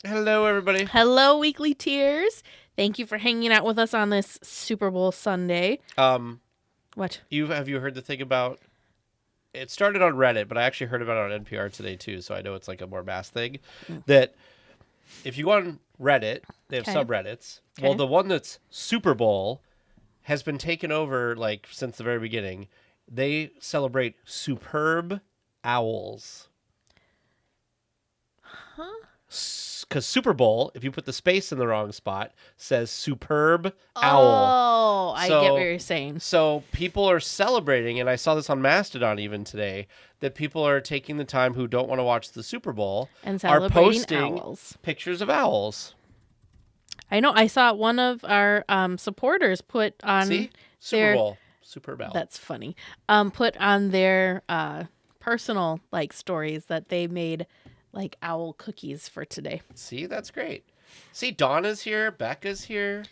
Hello, everybody. Hello, Weekly Tears. Thank you for hanging out with us on this Super Bowl Sunday. What? Have you heard the thing about? It started on Reddit, but I actually heard about it on NPR today too. So I know it's like a more mass thing. That if you go on Reddit, they have subreddits. Okay. Well, the one that's Super Bowl has been taken over like since the very beginning. They celebrate superb owls. Huh? Because Super Bowl, if you put the space in the wrong spot, says superb owl. Oh, I get what you're saying. So people are celebrating, and I saw this on Mastodon even today, that people are taking the time who don't want to watch the Super Bowl And are celebrating posting owls. pictures of owls. I know. I saw one of our supporters put on See? Super Bowl. Superb owl. That's funny. Put on their personal stories that they made owl cookies for today. See, that's great. See, Donna's here, Becca's here.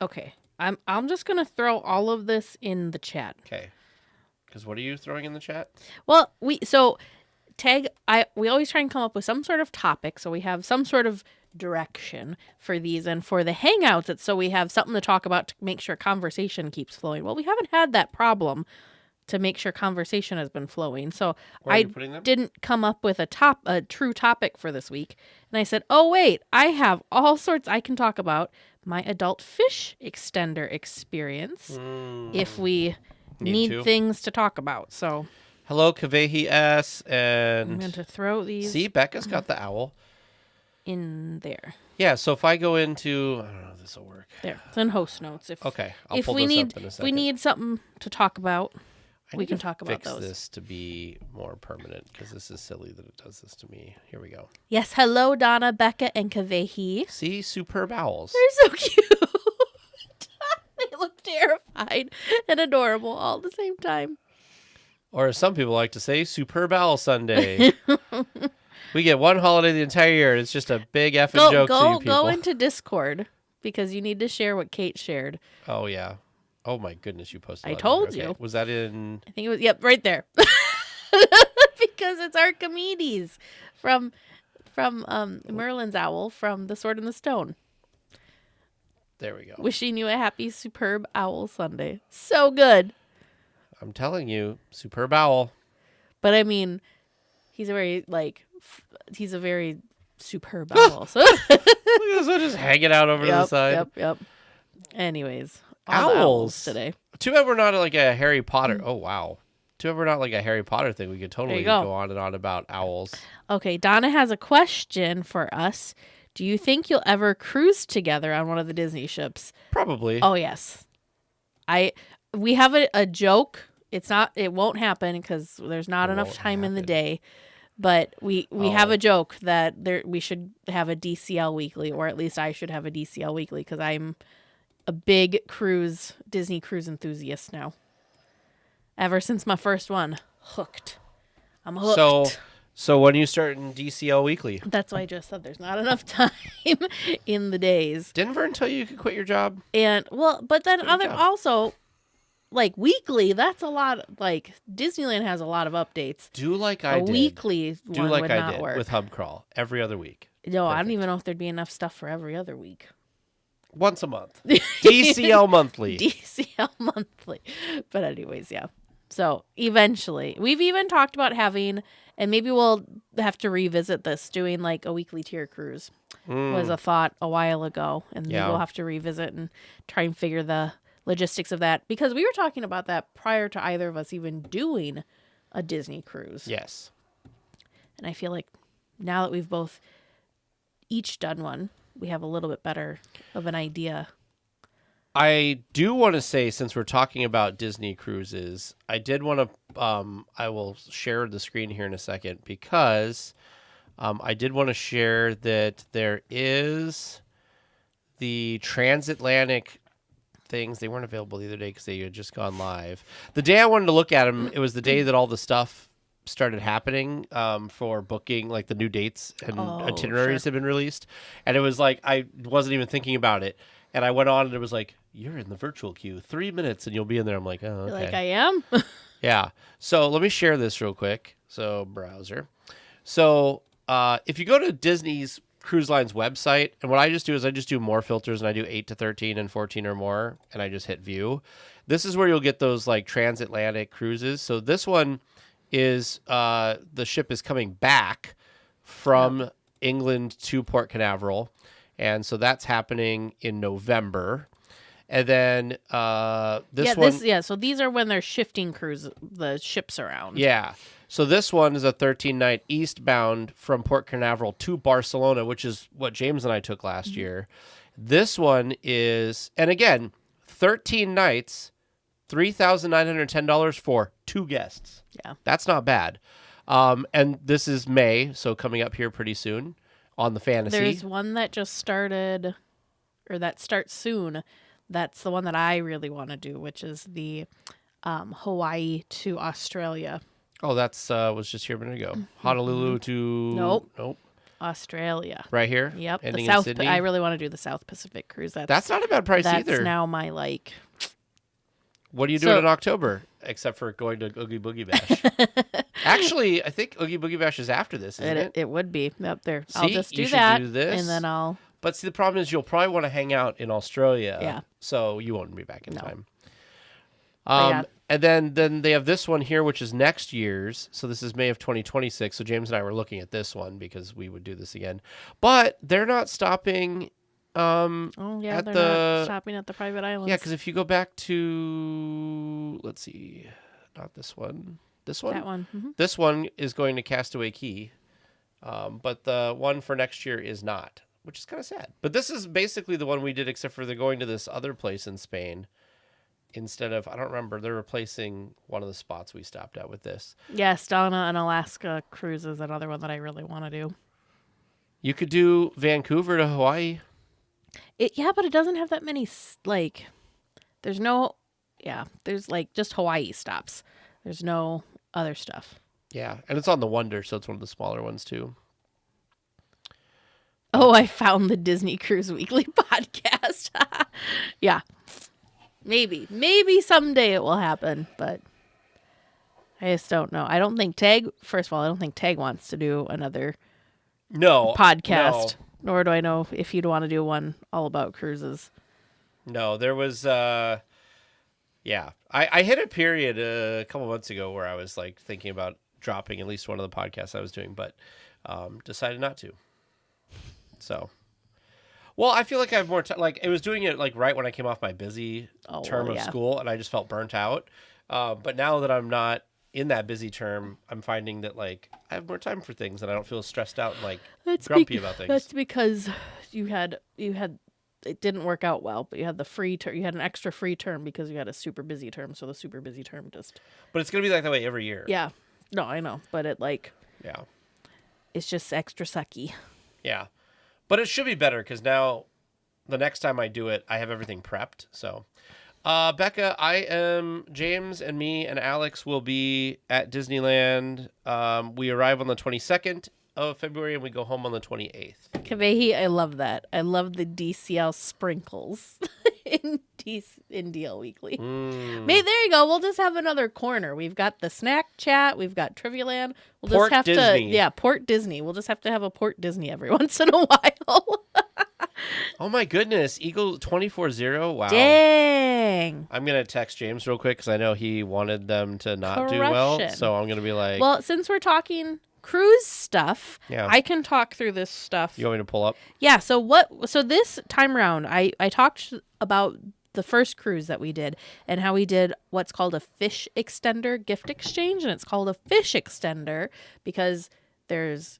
Okay. I'm just gonna throw all of this in the chat. Okay. Because what are you throwing in the chat? Well, we always try and come up with some sort of topic, so we have some sort of direction for these, and for the hangouts, it's so we have something to talk about to make sure conversation keeps flowing. Well, we haven't had that problem to make sure conversation has been flowing, so I didn't come up with a true topic for this week. And I said, oh wait, I have all sorts I can talk about my adult fish extender experience if we need things to talk about. So hello, Kavehi S. And I'm going to throw these. See, Becca's got the owl in there. Yeah, so if I go into, I don't know if this will work. There, it's in host notes. Okay, I'll pull this up in a second. If we need something to talk about, we can talk about those. Fix this to be more permanent because this is silly that it does this to me. Here we go. Yes, hello, Donna, Becca, and Kavehi. See, superb owls. They're so cute. They look terrified and adorable all at the same time. Or as some people like to say, Superb Owl Sunday. We get one holiday the entire year, and it's just a big effing joke to you people. Go into Discord because you need to share what Kate shared. Oh, yeah. Oh, my goodness, you posted I told you. Was that in... I think it was, yep, right there. Because it's Archimedes from Merlin's owl from The Sword and the Stone. There we go. Wishing you a happy, superb owl Sunday. So good. I'm telling you, superb owl. But I mean, he's a very superb owl. So look at this one just hanging out over to the side. Yep. Anyways, owls today. Too bad we're not like a Harry Potter. Oh wow. Too bad we're not like a Harry Potter thing. We could totally go on and on about owls. Okay, Donna has a question for us. Do you think you'll ever cruise together on one of the Disney ships? Probably. Oh yes. We have a joke. It won't happen because there's not enough time in the day. But we have a joke that we should have a DCL weekly, or at least I should have a DCL weekly because I'm a big Disney cruise enthusiast now. Ever since my first one, hooked. I'm hooked. So when you start in DCL weekly? That's why I just said there's not enough time in the days. Didn't Vern tell you could quit your job? And but then also. Like weekly, that's a lot. Like Disneyland has a lot of updates. Do like I did. Weekly one would not work. With Hub Crawl every other week. No, perfect. I don't even know if there'd be enough stuff for every other week. Once a month. DCL monthly. DCL monthly. But anyways, yeah. So eventually, we've even talked about having, and maybe we'll have to revisit this, doing like a weekly tier cruise. Was a thought a while ago, and maybe we'll have to revisit and try and figure the logistics of that, because we were talking about that prior to either of us even doing a Disney cruise. Yes. And I feel like now that we've both each done one, we have a little bit better of an idea. I do want to say, since we're talking about Disney cruises, I did want to, I will share the screen here in a second, because I did want to share that there is the transatlantic things. They weren't available the other day because they had just gone live. The day I wanted to look at them, it was the day that all the stuff started happening for booking, like the new dates and itineraries had been released. And it was like, I wasn't even thinking about it. And I went on and it was like, you're in the virtual queue, 3 minutes and you'll be in there. I'm like, oh, okay. You're like, I am? Yeah. So let me share this real quick. So browser. So if you go to Disney's cruise line's website, and what I just do is I just do more filters, and I do 8 to 13 and 14 or more, and I just hit view. This is where you'll get those like transatlantic cruises. So this one is the ship is coming back from England to Port Canaveral, and so that's happening in November. And then this one, so these are when they're shifting the ships around. yeah. So this one is a 13-night eastbound from Port Canaveral to Barcelona, which is what James and I took last year. This one is, and again, 13 nights, $3,910 for 2 guests. Yeah. That's not bad. And this is May, so coming up here pretty soon on the Fantasy. There's one that just started, or that starts soon. That's the one that I really want to do, which is the Hawaii to Australia. Oh, that's was just here a minute ago. Honolulu to... Nope. Australia. Right here? Yep. Ending The South. in Sydney? I really want to do the South Pacific cruise. That's not a bad price either. That's now my like... What are you doing in October, except for going to Oogie Boogie Bash? Actually, I think Oogie Boogie Bash is after this, isn't it? It would be up there. See, I'll just do you should that, do this. and then I'll... But see, the problem is you'll probably want to hang out in Australia. Yeah. So you won't be back in time. Yeah. And then they have this one here, which is next year's. So this is May of 2026. So James and I were looking at this one because we would do this again. But they're not stopping... they're not stopping at the private islands. Yeah, because if you go back to... Let's see. Not this one. This one? That one. Mm-hmm. This one is going to Castaway Cay. But the one for next year is not, which is kind of sad. But this is basically the one we did, except for they're going to this other place in Spain instead of, I don't remember, they're replacing one of the spots we stopped at with this. Yes, Donna and Alaska cruise is another one that I really want to do. You could do Vancouver to Hawaii. But it doesn't have that many, like, there's like just Hawaii stops. There's no other stuff. Yeah, and it's on the Wonder, so it's one of the smaller ones too. Oh, I found the Disney Cruise Weekly podcast. Yeah. Maybe someday it will happen, but I just don't know. I don't think Tag wants to do another podcast. No. Nor do I know if you'd want to do one all about cruises. No, there was, I hit a period a couple months ago where I was like thinking about dropping at least one of the podcasts I was doing, but decided not to. So, well, I feel like I have more time. Like, it was doing it like right when I came off my busy term of school, and I just felt burnt out. But now that I'm not in that busy term, I'm finding that like I have more time for things, and I don't feel stressed out and like grumpy about things. That's because you had it didn't work out well, but you had you had an extra free term because you had a super busy term. So the super busy term just. But it's gonna be like that way every year. Yeah, no, I know, but yeah, it's just extra sucky. Yeah, but it should be better because now the next time I do it, I have everything prepped. So. Becca, James and me and Alex will be at Disneyland. We arrive on the 22nd of February and we go home on the 28th. Kavehi, I love that. I love the DCL sprinkles in DL Weekly. There you go. We'll just have another corner. We've got the snack chat. We've got Trivia Land. We'll just have Disney. Port Disney. We'll just have to have a Port Disney every once in a while. Oh my goodness. Eagle 24-0. Wow. Dang. I'm going to text James real quick because I know he wanted them to not do well. So I'm going to be like... Well, since we're talking cruise stuff, yeah. I can talk through this stuff. You want me to pull up? Yeah. So this time around, I talked about the first cruise that we did and how we did what's called a fish extender gift exchange. And it's called a fish extender because there's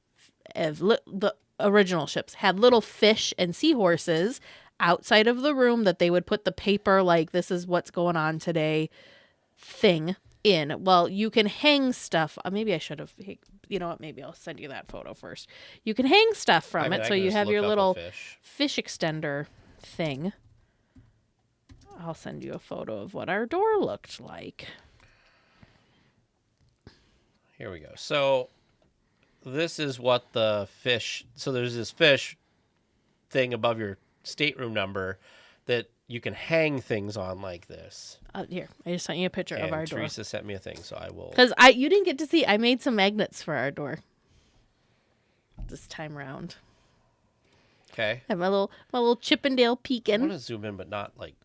the original ships had little fish and seahorses outside of the room that they would put the paper like this is what's going on today thing in. Well, you can hang stuff. Maybe I should have, you know what? Maybe I'll send you that photo first. You can hang stuff from it. So you have your little fish extender thing. I'll send you a photo of what our door looked like. Here we go. So this is what the fish... So there's this fish thing above your stateroom number that you can hang things on like this. Here, I just sent you a picture of our door. Teresa sent me a thing, so I will... Because you didn't get to see, I made some magnets for our door this time around. Okay. I have my little Chippendale I want peeking. to zoom in, but not like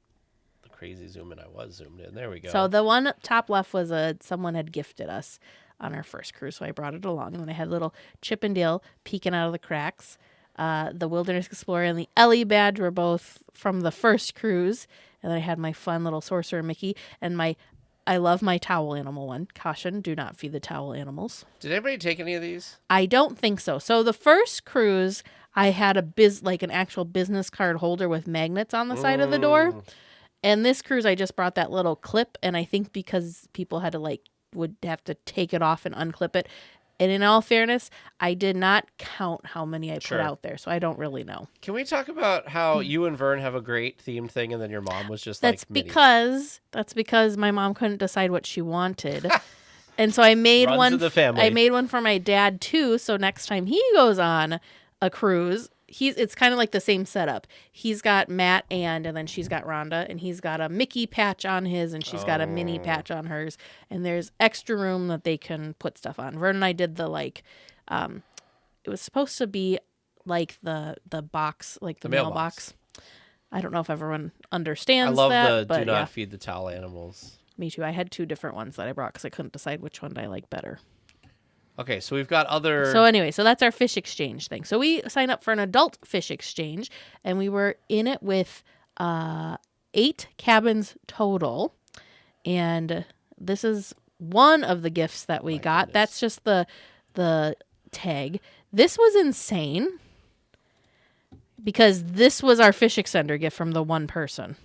the crazy zoom in. I was zoomed in. There we go. So the one top left was someone had gifted us on our first cruise, so I brought it along, and then I had little Chippendale peeking out of the cracks. The Wilderness Explorer and the Ellie badge were both from the first cruise, and then I had my fun little Sorcerer Mickey and I love my towel animal one. Caution: do not feed the towel animals. Did anybody take any of these? I don't think so. So the first cruise, I had an actual business card holder with magnets on the side of the door. And this cruise, I just brought that little clip, and I think because people had to would have to take it off and unclip it. And in all fairness, I did not count how many I put out there, so I don't really know. Can we talk about how you and Vern have a great themed thing, and then your mom was just That's mini? That's because my mom couldn't decide what she wanted. And so I made Runs one. in the family. I made one for my dad too. So next time he goes on a cruise, it's kind of like the same setup. He's got Matt and then she's got Rhonda, and he's got a Mickey patch on his, and she's got a Minnie patch on hers. And there's extra room that they can put stuff on. Vern and I did the it was supposed to be like the box, like the mailbox. I don't know if everyone understands that. I love but do not feed the towel animals. Me too. I had 2 different ones that I brought because I couldn't decide which one I like better. Okay, so we've got other... So anyway, so that's our fish exchange thing. So we signed up for an adult fish exchange, and we were in it with 8 cabins total. And this is one of the gifts that we got. Goodness. That's just the tag. This was insane because this was our fish extender gift from the one person.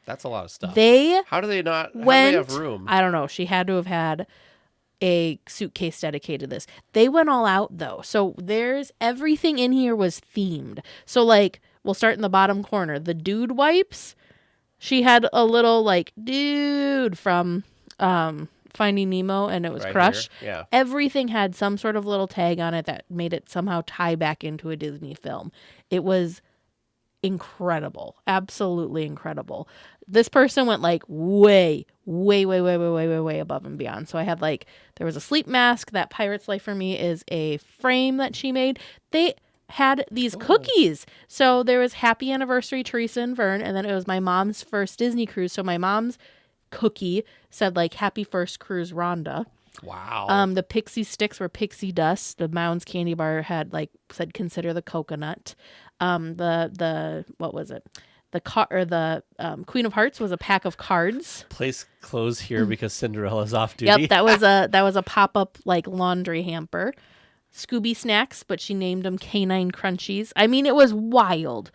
That's a lot of stuff. How do they have room? I don't know. She had to have had a suitcase dedicated to this. They went all out though. So everything in here was themed. So we'll start in the bottom corner. The dude wipes. She had a little dude from Finding Nemo, and it was Crush. Here. Yeah. Everything had some sort of little tag on it that made it somehow tie back into a Disney film. It was incredible. Absolutely incredible. This person went way above and beyond. So I had there was a sleep mask. That Pirate's Life for Me is a frame that she made. They had these cookies. So there was Happy Anniversary Teresa and Vern, and then it was my mom's first Disney cruise. So my mom's cookie said Happy First Cruise Rhonda. Wow. The pixie sticks were pixie dust. The Mounds candy bar had said consider the coconut. The what was it? The Queen of Hearts was a pack of cards. Place clothes here because Cinderella's off duty. Yep, that was a pop up laundry hamper. Scooby snacks, but she named them Canine Crunchies. I mean, it was wildly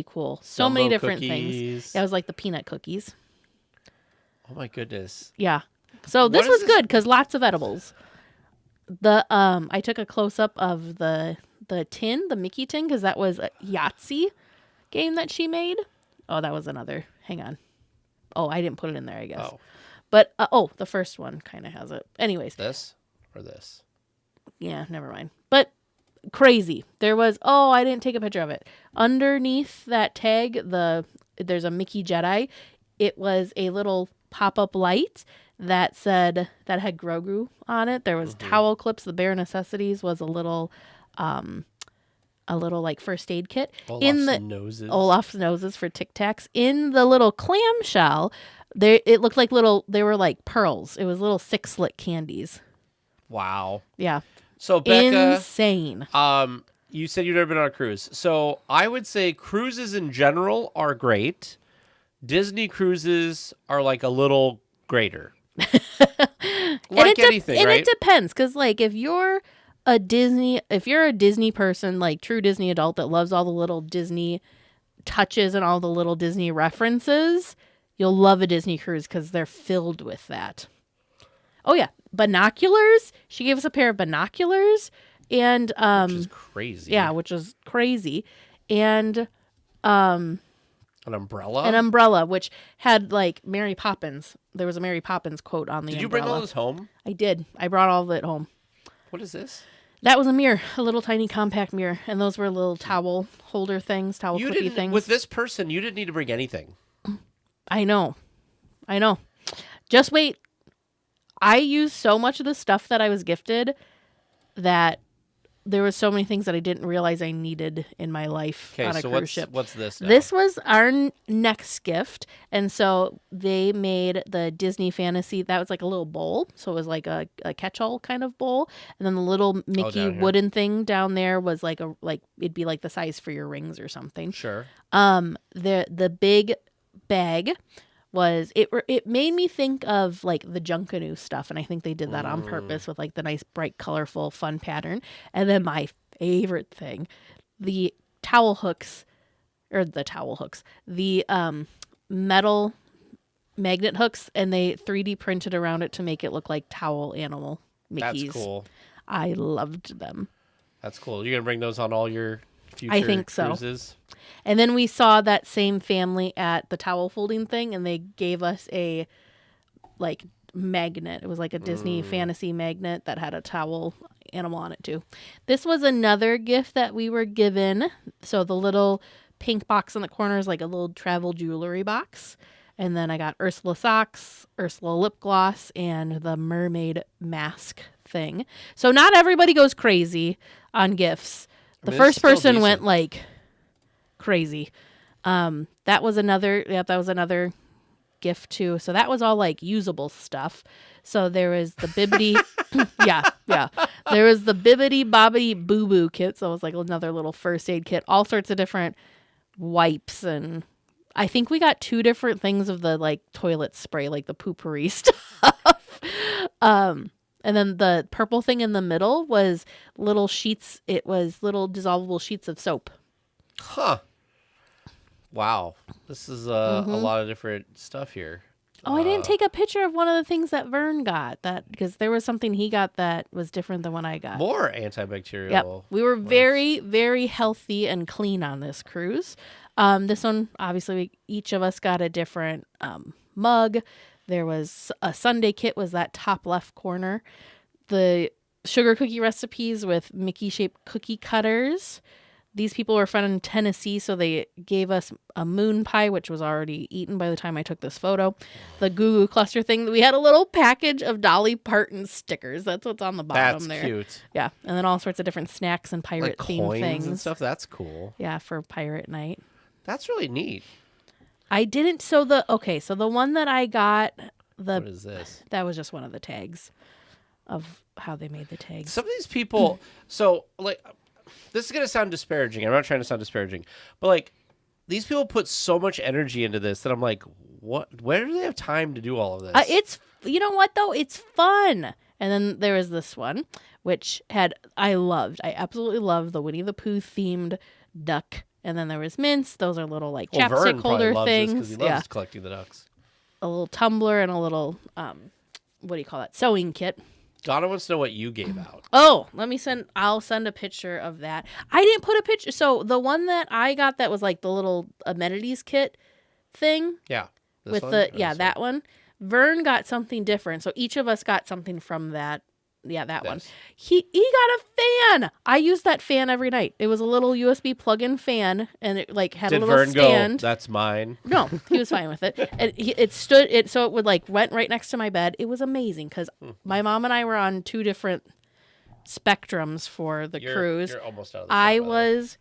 cool. So Jumbo many different cookies. things. It was like the peanut cookies. Oh my goodness. Yeah. So this was good because lots of edibles. I took a close up of the tin, the Mickey tin, because that was a Yahtzee game that she made. Oh, that was another. Hang on. Oh, I didn't put it in there, I guess. Oh. But the first one kind of has it. Anyways. This or this? Yeah, never mind. But crazy. There was. Oh, I didn't take a picture of it. Underneath that tag, there's a Mickey Jedi. It was a little pop-up light that had Grogu on it. There was towel clips. The Bare Necessities was a little first aid kit. Olaf's noses for Tic Tacs. In the little clamshell, it looked like they were like pearls. It was little 6-slit candies. Wow. Yeah. So Becca, insane. You said you've never been on a cruise. So I would say cruises in general are great. Disney cruises are a little greater. Anything, right? It depends, because if you're a Disney person, true Disney adult that loves all the little Disney touches and all the little Disney references, you'll love a Disney cruise because they're filled with that. Oh yeah, binoculars. She gave us a pair of binoculars, and which is crazy. Yeah, which is crazy, and an umbrella. An umbrella, which had Mary Poppins. There was a Mary Poppins quote on the umbrella. Did you bring all this home? I did. I brought all of it home. What is this? That was a mirror, a little tiny compact mirror, and those were little towel holder things, clippy things. With this person, you didn't need to bring anything. I know. Just wait. I used so much of the stuff that I was gifted that there was so many things that I didn't realize I needed in my life Okay, on a so cruise ship. what's this now? This was our next gift. And so they made the Disney Fantasy. That was like a little bowl. So it was like a catch-all kind of bowl. And then the little Mickey down here. wooden thing down there was like it'd be like the size for your rings or something. Sure. The big bag was it made me think of like the Junkanoo stuff, and I think they did that on purpose with like the nice bright colorful fun pattern. And then my favorite thing, the towel hooks, the metal magnet hooks, and they 3D printed around it to make it look like towel animal Mickeys. That's cool. I loved them. That's cool. You're gonna bring those on all your future I think so. cruises? And then we saw that same family at the towel folding thing, and they gave us a like magnet. It was like a Disney fantasy magnet that had a towel animal on it too. This was another gift that we were given. So the little pink box in the corner is like a little travel jewelry box. And then I got Ursula socks, Ursula lip gloss, and the mermaid mask thing. So not everybody goes crazy on gifts. The first person went like crazy. That was another gift too. So that was all like usable stuff. So there was the Bibbidi yeah. There was the Bibbidi Bobbidi Boo Boo kit. So it was like another little first aid kit, all sorts of different wipes, and I think we got 2 different things of the like toilet spray, like the poopery stuff. And then the purple thing in the middle was little sheets. It was little dissolvable sheets of soap. Huh. Wow. This is a lot of different stuff here. Oh, I didn't take a picture of one of the things that Vern got, because there was something he got that was different than what I got. More antibacterial. Yep. We were very, very healthy and clean on this cruise. This one, obviously, each of us got a different mug. There was a Sunday kit, was that top left corner. The sugar cookie recipes with Mickey-shaped cookie cutters. These people were from Tennessee, so they gave us a moon pie, which was already eaten by the time I took this photo. The Goo Goo Cluster thing. We had a little package of Dolly Parton stickers. That's what's on the bottom there. That's cute. Yeah, and then all sorts of different snacks and Like pirate-themed coins things. and stuff. That's cool. Yeah, for pirate night. That's really neat. I didn't. So the one that I got, What is this? that was just one of the tags of how they made the tags. Some of these people, so like, this is going to sound disparaging. I'm not trying to sound disparaging, but like, these people put so much energy into this that I'm like, what? Where do they have time to do all of this? It's, you know what though? It's fun. And then there was this one, which I absolutely loved the Winnie the Pooh themed duck. And then there was mints. Those are little like chapstick Vern holder loves things. because he loves collecting the ducks. A little tumbler and a little, what do you call that? Sewing kit. Donna wants to know what you gave out. Oh, I'll send a picture of that. I didn't put a picture. So the one that I got that was like the little amenities kit thing. Yeah. That one. Vern got something different. So each of us got something from that. Yeah, that one. He got a fan. I use that fan every night. It was a little USB plug-in fan, and it like had a little Vern stand. Go, that's mine? No, he was fine with it. And it stood so it would like went right next to my bed. It was amazing because my mom and I were on 2 different spectrums for the cruise. You're almost out of the I shot, was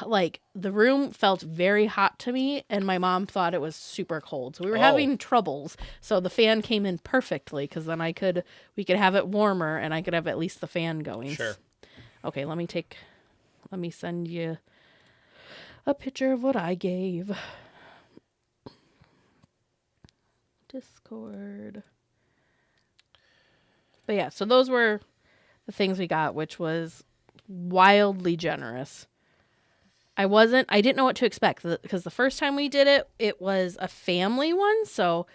like, the room felt very hot to me, and my mom thought it was super cold. So we were having troubles. So the fan came in perfectly because then we could have it warmer, and I could have at least the fan going. Sure. Okay, let me send you a picture of what I gave. Discord. But yeah, so those were the things we got, which was wildly generous. I didn't know what to expect because the first time we did it, it was a family one. So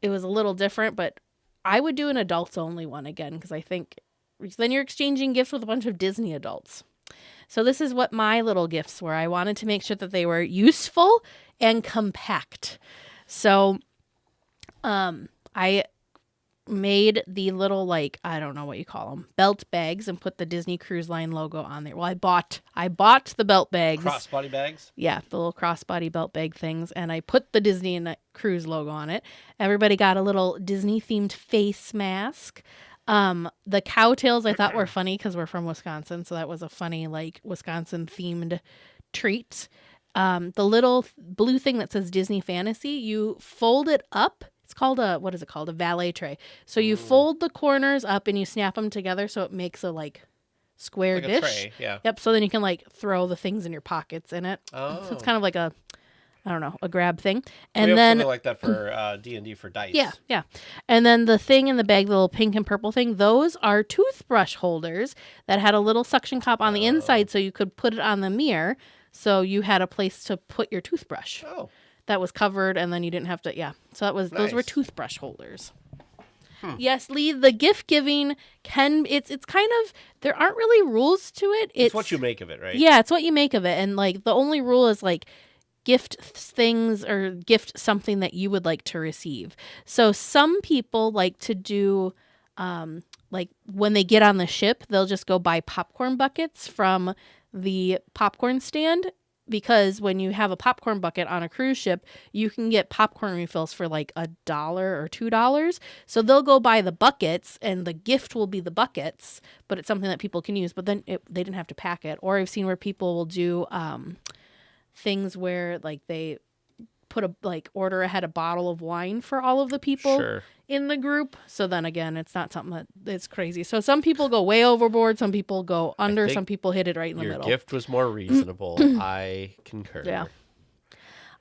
it was a little different, but I would do an adults only one again because I think then you're exchanging gifts with a bunch of Disney adults. So this is what my little gifts were. I wanted to make sure that they were useful and compact. So I made the little, like, I don't know what you call them, belt bags, and put the Disney Cruise Line logo on there. Well, I bought the belt bags. Crossbody bags? Yeah, the little crossbody belt bag things, and I put the Disney Cruise logo on it. Everybody got a little Disney themed face mask. The cowtails I thought were funny because we're from Wisconsin, so that was a funny like Wisconsin themed treat. The little blue thing that says Disney Fantasy, you fold it up. It's called what is it called? A valet tray. So you fold the corners up and you snap them together so it makes a like square Like dish. a tray, yeah. Yep. So then you can like throw the things in your pockets in it. Oh. So it's kind of like a, I don't know, a grab thing. We And have then something like that for D&D for dice. yeah. And then the thing in the bag, the little pink and purple thing, those are toothbrush holders that had a little suction cup on the inside so you could put it on the mirror so you had a place to put your toothbrush. Oh. That was covered and then you didn't have to, So that was those were Nice. toothbrush holders. Yes, Lee, the gift giving it's kind of, there aren't really rules to it. It's what you make of it, right? Yeah, it's what you make of it. And like the only rule is like gift things or gift something that you would like to receive. So some people like to do like when they get on the ship, they'll just go buy popcorn buckets from the popcorn stand, because when you have a popcorn bucket on a cruise ship, you can get popcorn refills for like $1 or $2. So they'll go buy the buckets and the gift will be the buckets, but it's something that people can use, but then they didn't have to pack it. Or I've seen where people will do things where like they put order ahead a bottle of wine for all of the people Sure. in the group. So then again, it's not something that's crazy. So some people go way overboard, some people go under, think some people hit it right in the Your middle. gift was more reasonable. I concur. Yeah.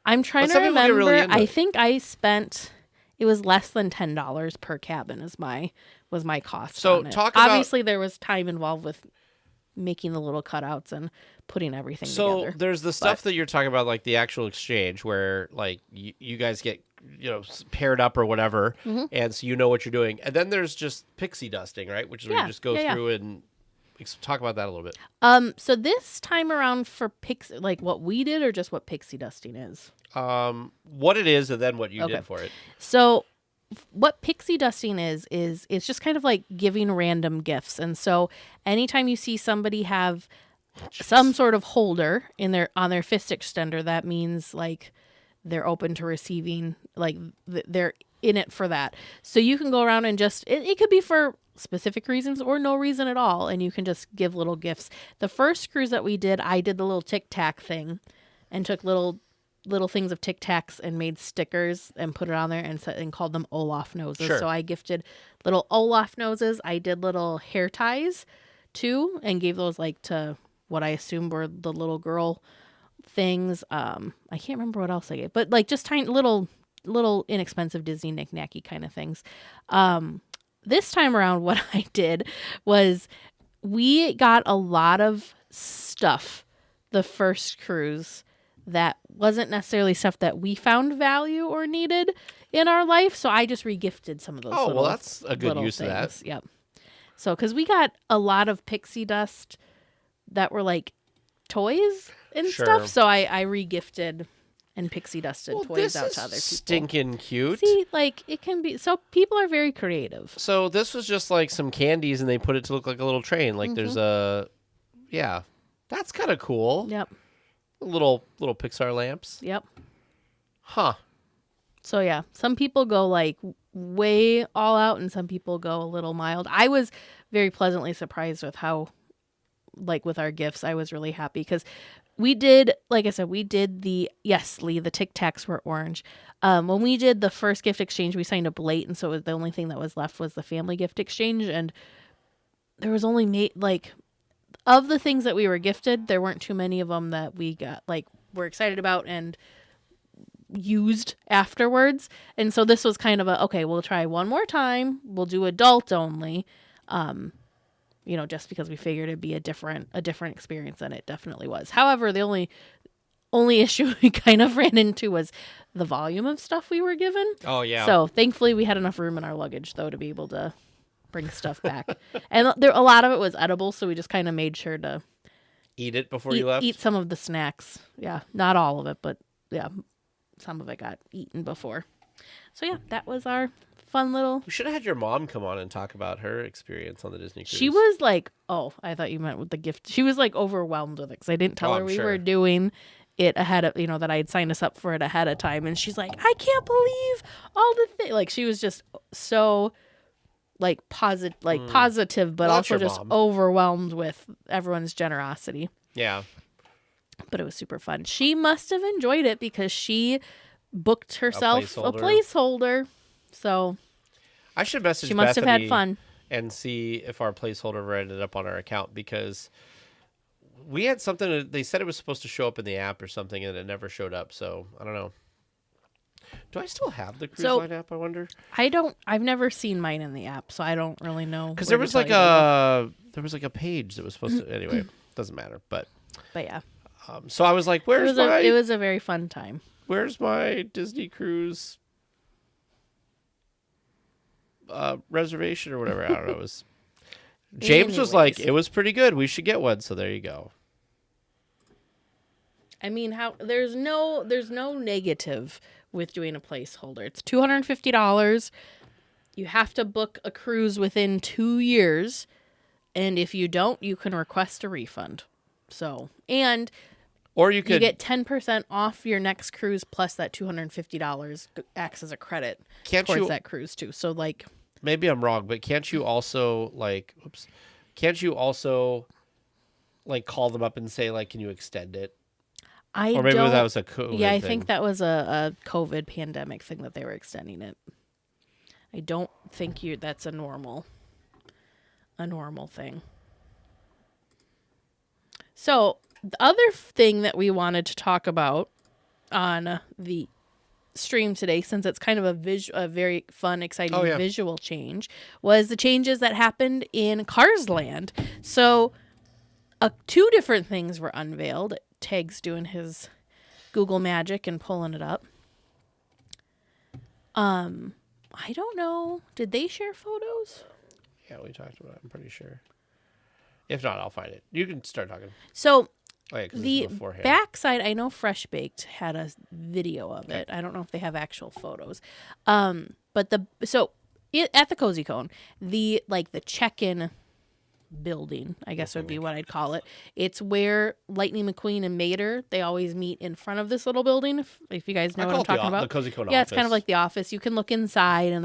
I'm trying But to some people get remember. really into I it. think I spent, it was less than $10 per cabin was my cost. So on it. talk about- Obviously there was time involved with making the little cutouts and putting everything So together. there's the stuff that you're talking about, like the actual exchange, where like you guys get paired up or whatever, and so you know what you're doing. And then there's just pixie dusting, right? Which is where you just go through and talk about that a little bit. So this time around for pixie, like what we did, or just what pixie dusting is? What it is, and then what you did for it. So what pixie dusting is it's just kind of like giving random gifts. And so anytime you see somebody have some sort of holder on their fist extender, that means like they're open to receiving, like they're in it for that. So you can go around and just, it could be for specific reasons or no reason at all, and you can just give little gifts. The first cruise that we did, I did the little Tic Tac thing and took little things of Tic Tacs and made stickers and put it on there and called them Olaf noses. Sure. So I gifted little Olaf noses. I did little hair ties too and gave those like to what I assumed were the little girl things. I can't remember what else I gave, but like just tiny little inexpensive Disney knick-knacky kind of things. This time around, what I did was we got a lot of stuff the first cruise that wasn't necessarily stuff that we found value or needed in our life. So I just regifted some of those. Oh, well, that's a good use of that. Yep. So, because we got a lot of pixie dust that were like toys and Sure. stuff. So I regifted and pixie dusted toys out to other people. Stinking cute. See, like it can be, so people are very creative. So this was just like some candies, and they put it to look like a little train. Like there's that's kind of cool. Yep. Little Pixar lamps. Yep. Huh. So yeah, some people go like way all out and some people go a little mild. I was very pleasantly surprised with how, like with our gifts, I was really happy because we did, like I said, yes, Lee, the Tic Tacs were orange. When we did the first gift exchange, we signed up late, and so it was the only thing that was left was the family gift exchange, and there was only of the things that we were gifted, there weren't too many of them that we got, like, were excited about and used afterwards. And so this was kind of okay, we'll try one more time. We'll do adult only. Just because we figured it'd be a different experience, and it definitely was. However, the only issue we kind of ran into was the volume of stuff we were given. Oh, yeah. So thankfully we had enough room in our luggage, though, to be able to bring stuff back. And a lot of it was edible, so we just kind of made sure to Eat it before you left? eat some of the snacks. Yeah, not all of it, but yeah, some of it got eaten before. So yeah, that was our fun little... We should have had your mom come on and talk about her experience on the Disney cruise. She was like, oh, I thought you meant with the gift. She was like overwhelmed with it because I didn't tell her we were doing it ahead of, that I had signed us up for it ahead of time. And she's like, I can't believe all the things. Like, she was just so positive, but Well, that's also your just mom. overwhelmed with everyone's generosity. Yeah. But it was super fun. She must have enjoyed it because she booked herself a placeholder. placeholder. So I should message she must have Bethany had fun. and see if our placeholder ever ended up on our account, because we had something. They said it was supposed to show up in the app or something, and it never showed up. So I don't know. Do I still have the cruise line app? I wonder. I've never seen mine in the app, so I don't really know. Because there was like a page that was supposed to. Anyway, doesn't matter. But yeah. So I was like, "Where's my?" It was a very fun time. Where's my Disney cruise reservation or whatever? I don't know. It was James was like, "It was pretty good. We should get one." So there you go. I mean, there's no negative with doing a placeholder. It's $250. You have to book a cruise within 2 years, and if you don't, you can request a refund. So, and or you get 10% off your next cruise, plus that $250 acts as a credit towards that cruise too. So like, maybe I'm wrong, but can't you also call them up and say like, can you extend it? Or maybe that was a COVID I thing. think that was a COVID pandemic thing that they were extending it. I don't think that's a normal thing. So the other thing that we wanted to talk about on the stream today, since it's kind of a very fun, exciting visual change, was the changes that happened in Cars Land. So 2 different things were unveiled. Tag's doing his Google magic and pulling it up. I don't know. Did they share photos? Yeah, we talked about it, I'm pretty sure. If not, I'll find it. You can start talking. So the backside, I know Fresh Baked had a video of it. I don't know if they have actual photos. But at the Cozy Cone, the check-in building, I guess would be what I'd call it. It's where Lightning McQueen and Mater, they always meet in front of this little building. If you guys know what I'm talking about. The Cozy Cone office. office. It's kind of like the office. You can look inside, and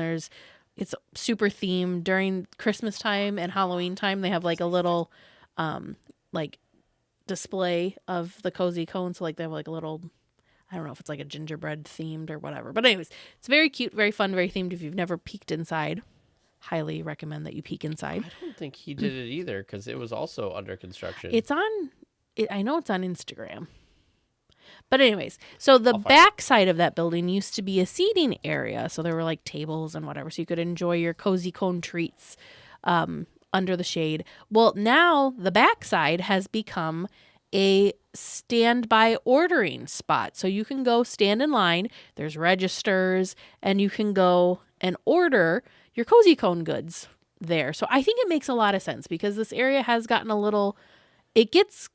it's super themed. During Christmas time and Halloween time, they have like a little display of the Cozy Cone. So like they have like a little, I don't know if it's like a gingerbread themed or whatever. But anyways, it's very cute, very fun, very themed. If you've never peeked inside, highly recommend that you peek inside. I don't think he did it either because it was also under construction. I know it's on Instagram. But anyways, so the back side of that building used to be a seating area. So there were like tables and whatever. So you could enjoy your Cozy Cone treats under the shade. Well, now the back side has become a standby ordering spot. So you can go stand in line. There's registers and you can go and order your Cozy Cone goods there. So I think it makes a lot of sense because this area has gotten it gets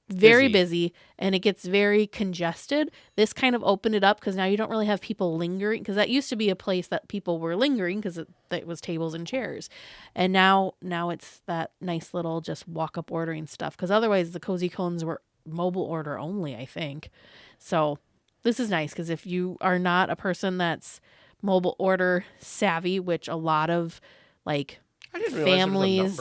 very busy and it gets very congested. This kind of opened it up because now you don't really have people lingering, because that used to be a place that people were lingering because it was tables and chairs. And now it's that nice little just walk up ordering stuff, because otherwise the Cozy Cones were mobile order only, I think. So this is nice because if you are not a person that's mobile order savvy, which a lot of like families,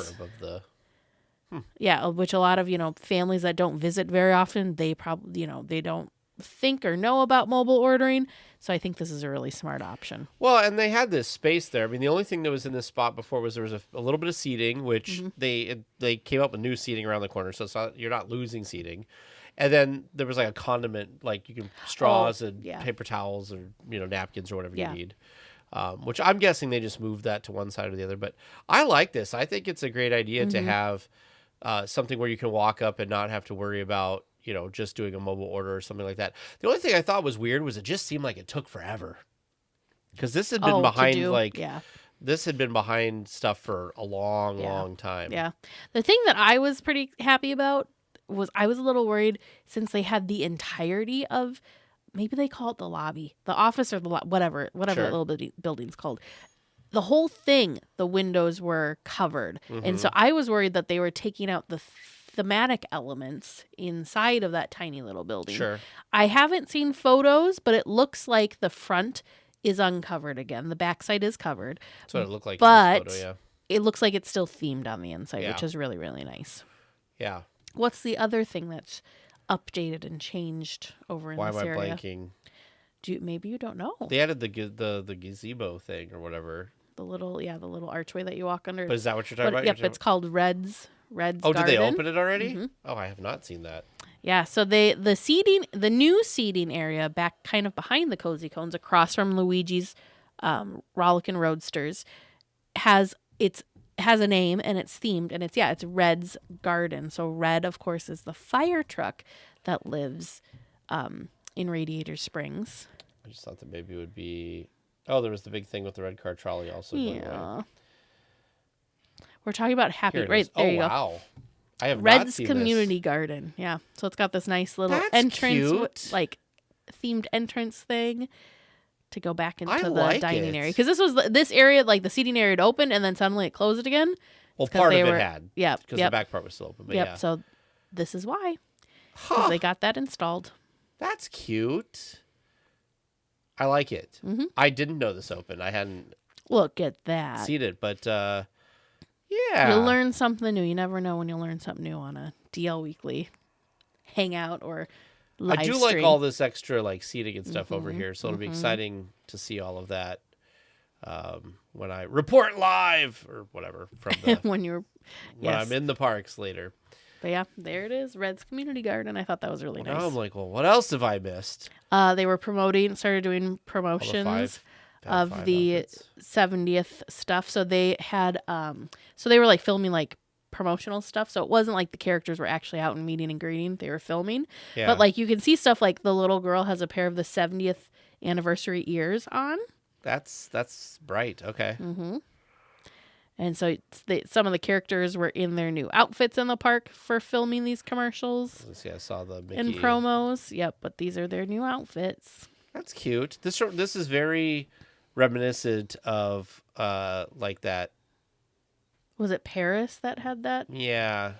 which a lot of families that don't visit very often, they probably they don't think or know about mobile ordering. So I think this is a really smart option. Well, and they had this space there. I mean, the only thing that was in this spot before was there was a little bit of seating, which they came up with new seating around the corner, so you're not losing seating. And then there was like a condiment, like you can straws and paper towels or napkins or whatever you need. Which I'm guessing they just moved that to one side or the other. But I like this. I think it's a great idea to have something where you can walk up and not have to worry about just doing a mobile order or something like that. The only thing I thought was weird was it just seemed like it took forever, because this had been this had been behind stuff for a long time. Yeah. The thing that I was pretty happy about was I was a little worried, since they had the entirety of, maybe they call it the lobby, the office, or the whatever that little building's called. The whole thing, the windows were covered. And so I was worried that they were taking out the thematic elements inside of that tiny little building. Sure. I haven't seen photos, but it looks like the front is uncovered again. The backside is covered. That's what it looked like but in this photo, it looks like it's still themed on the inside, Yeah. which is really, really nice. Yeah. What's the other thing that's updated and changed over in Why this am I area? blanking? Maybe you don't know. They added the gazebo thing or whatever. The little archway that you walk under. But is that what you're talking about? Yep, it's called Red's Oh, Garden. did they open it already? Mm-hmm. Oh, I have not seen that. Yeah, so the new seating area back kind of behind the Cozy Cones across from Luigi's Rollickin' Roadsters has a name and it's themed and it's Red's Garden. So Red, of course, is the fire truck that lives in Radiator Springs. I just thought that maybe it would be. Oh, there was the big thing with the red car trolley also. Yeah. We're talking about Happy. Here it Right is. there, Oh, you go. wow. I have not Red's seen Community this. Garden. Yeah. So it's got this nice little That's entrance, cute. like themed entrance thing to go back into the like dining it. area. Because this area, like the seating area, had opened and then suddenly it closed again. Well, 'cause part they of it were- had. Yep. Because Yep. the back part was still open. But Yep. yeah. So this is why. 'Cause Huh. they got that installed. That's cute. I like it. Mhm. I didn't know this opened. I hadn't Look at that. seen it, but yeah. You learn something new. You never know when you'll learn something new on a DL Weekly hangout or live I do stream. like all this extra like seating and stuff over here, so it'll be exciting to see all of that when I report live or whatever from the when you're when yes. I'm in the parks later. But yeah, there it is, Red's Community Garden. I thought that was really nice. Now I'm like, well, what else have I missed? They were started doing promotions of five the outfits. 70th stuff. So they had, so they were like filming like promotional stuff. So it wasn't like the characters were actually out and meeting and greeting. They were filming. Yeah. But like you can see stuff like the little girl has a pair of the 70th anniversary ears on. That's bright. Okay. Mm-hmm. And so some of the characters were in their new outfits in the park for filming these commercials Let's see. I saw the Mickey. and promos. Yep, but these are their new outfits. That's cute. This is very reminiscent of like that. Was it Paris that had that? Yeah.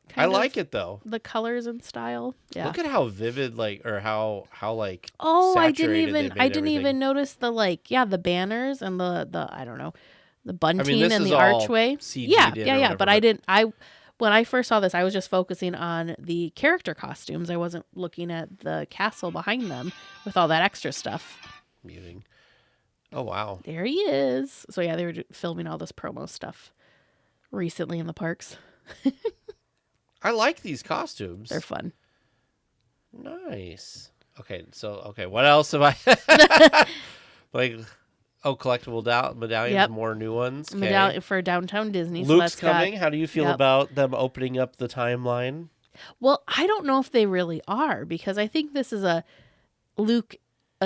kind I like of it though. The colors and style. Yeah. Look at how vivid or how like Oh, I saturated they didn't made even everything. notice the banners and the I don't know, the bunting this and is the all archway. CG'd Yeah, in or yeah. whatever, But when I first saw this, I was just focusing on the character costumes. I wasn't looking at the castle behind them with all that extra stuff. muting. Oh wow. There he is. So yeah, they were filming all this promo stuff recently in the parks. I like these costumes. They're fun. Nice. Okay, what else have I like collectible medallions, Yep. more new ones. Okay. Medallion for Downtown Disney. so Luke's that's got- coming. How do you feel Yep. about them opening up the timeline? Well, I don't know if they really are because I think this is a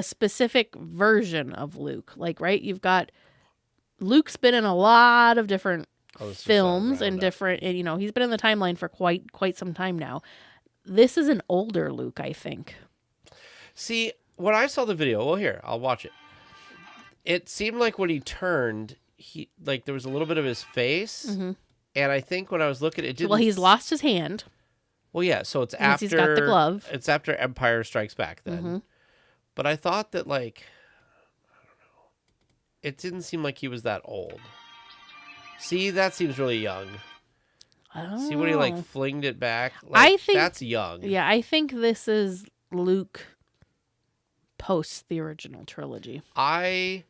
specific version of Luke. Like, right? You've got Luke's been in a lot of different Oh, this is films round and up. different, and, he's been in the timeline for quite some time now. This is an older Luke, I think. See, when I saw the video, well, here, I'll watch it. It seemed like when he turned, there was a little bit of his face, and I think when I was looking, it didn't. Well, he's lost his hand. Well, yeah, so it's Because after he's got the glove. It's after Empire Strikes Back, then. But I thought that, I don't know, it didn't seem like he was that old. See, that seems really young. I don't See when he know. flinged it back. I think that's young. Yeah, I think this is Luke post the original trilogy. I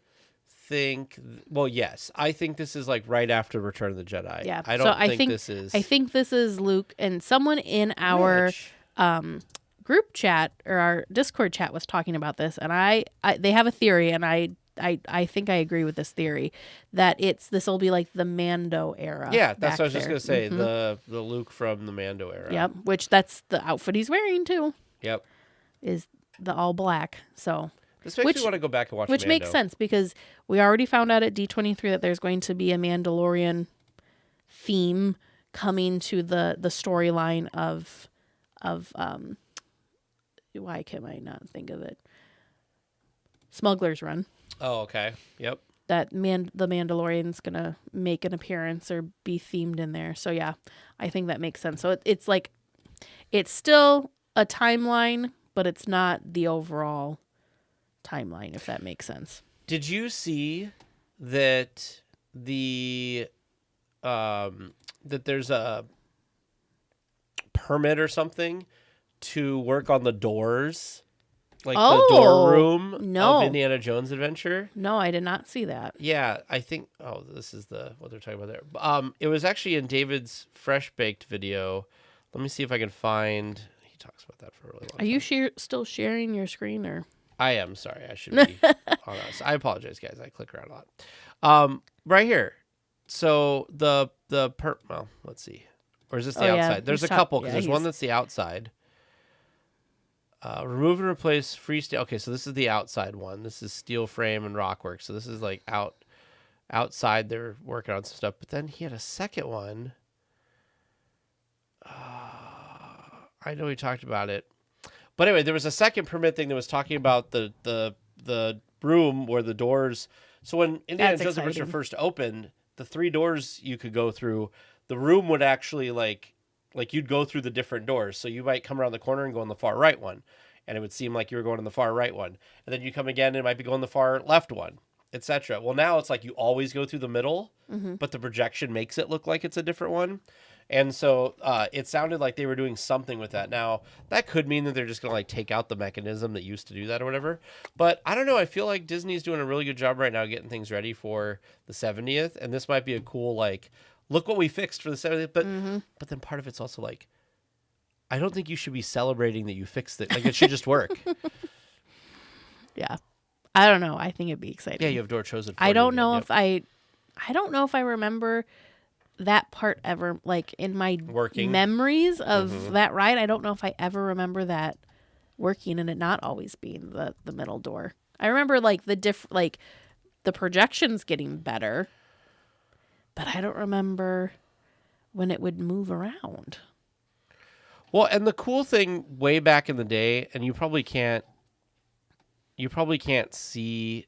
think. Well, yes, I think this is right after Return of the Jedi. Yeah, I so don't I think this is. I think this is Luke, and someone in our Rich. group chat or our Discord chat was talking about this, and they have a theory, and I think I agree with this theory that this will be like the Mando era. Yeah, that's back what I was just there. gonna say. The Luke from the Mando era. Yep, which that's the outfit he's wearing too. Yep. Is the all black. So This makes me want to go back and watch. which Mando. makes sense because we already found out at D23 that there's going to be a Mandalorian theme coming to the storyline of why can I not think of it? Smuggler's Run. Oh, okay. Yep. That the Mandalorian's gonna make an appearance or be themed in there. So yeah, I think that makes sense. So it's still a timeline, but it's not the overall timeline, if that makes sense. Did you see that that there's a permit or something to work on the doors, like the door room of no. Indiana Jones Adventure? No, I did not see that. Yeah, I think. Oh, this is what they're talking about there. It was actually in David's Fresh Baked video. Let me see if I can find. He talks about that for a really long time. Are you still sharing your screen or? I am sorry. I should be on us. I apologize, guys. I click around a lot. Right here. So well, let's see. Or is this the outside? Yeah, There's a couple because there's one that's the outside. Remove and replace freestyle. Okay, so this is the outside one. This is steel frame and rockwork. So this is like outside. They're working on some stuff. But then he had a second one. I know we talked about it. But anyway, there was a second permit thing that was talking about the room where the doors. So when Indiana Jones Adventure first opened, the 3 doors you could go through, the room would actually like you'd go through the different doors. So you might come around the corner and go in the far right one, and it would seem like you were going in the far right one. And then you come again and it might be going the far left one, etc. Well, now it's like you always go through the middle, but the projection makes it look like it's a different one. And so it sounded like they were doing something with that. Now, that could mean that they're just going to like take out the mechanism that used to do that or whatever. But I don't know. I feel like Disney's doing a really good job right now getting things ready for the 70th. And this might be a cool, like, look what we fixed for the 70th. But then part of it's also like, I don't think you should be celebrating that you fixed it. Like, it should just work. Yeah. I don't know. I think it'd be exciting. Yeah, you have door chosen. I don't know if I don't know if I remember that part ever, like in my memories of that ride. I don't know if I ever remember that working and it not always being the middle door. I remember like the projections getting better, but I don't remember when it would move around. Well, and the cool thing way back in the day, and you probably can't see.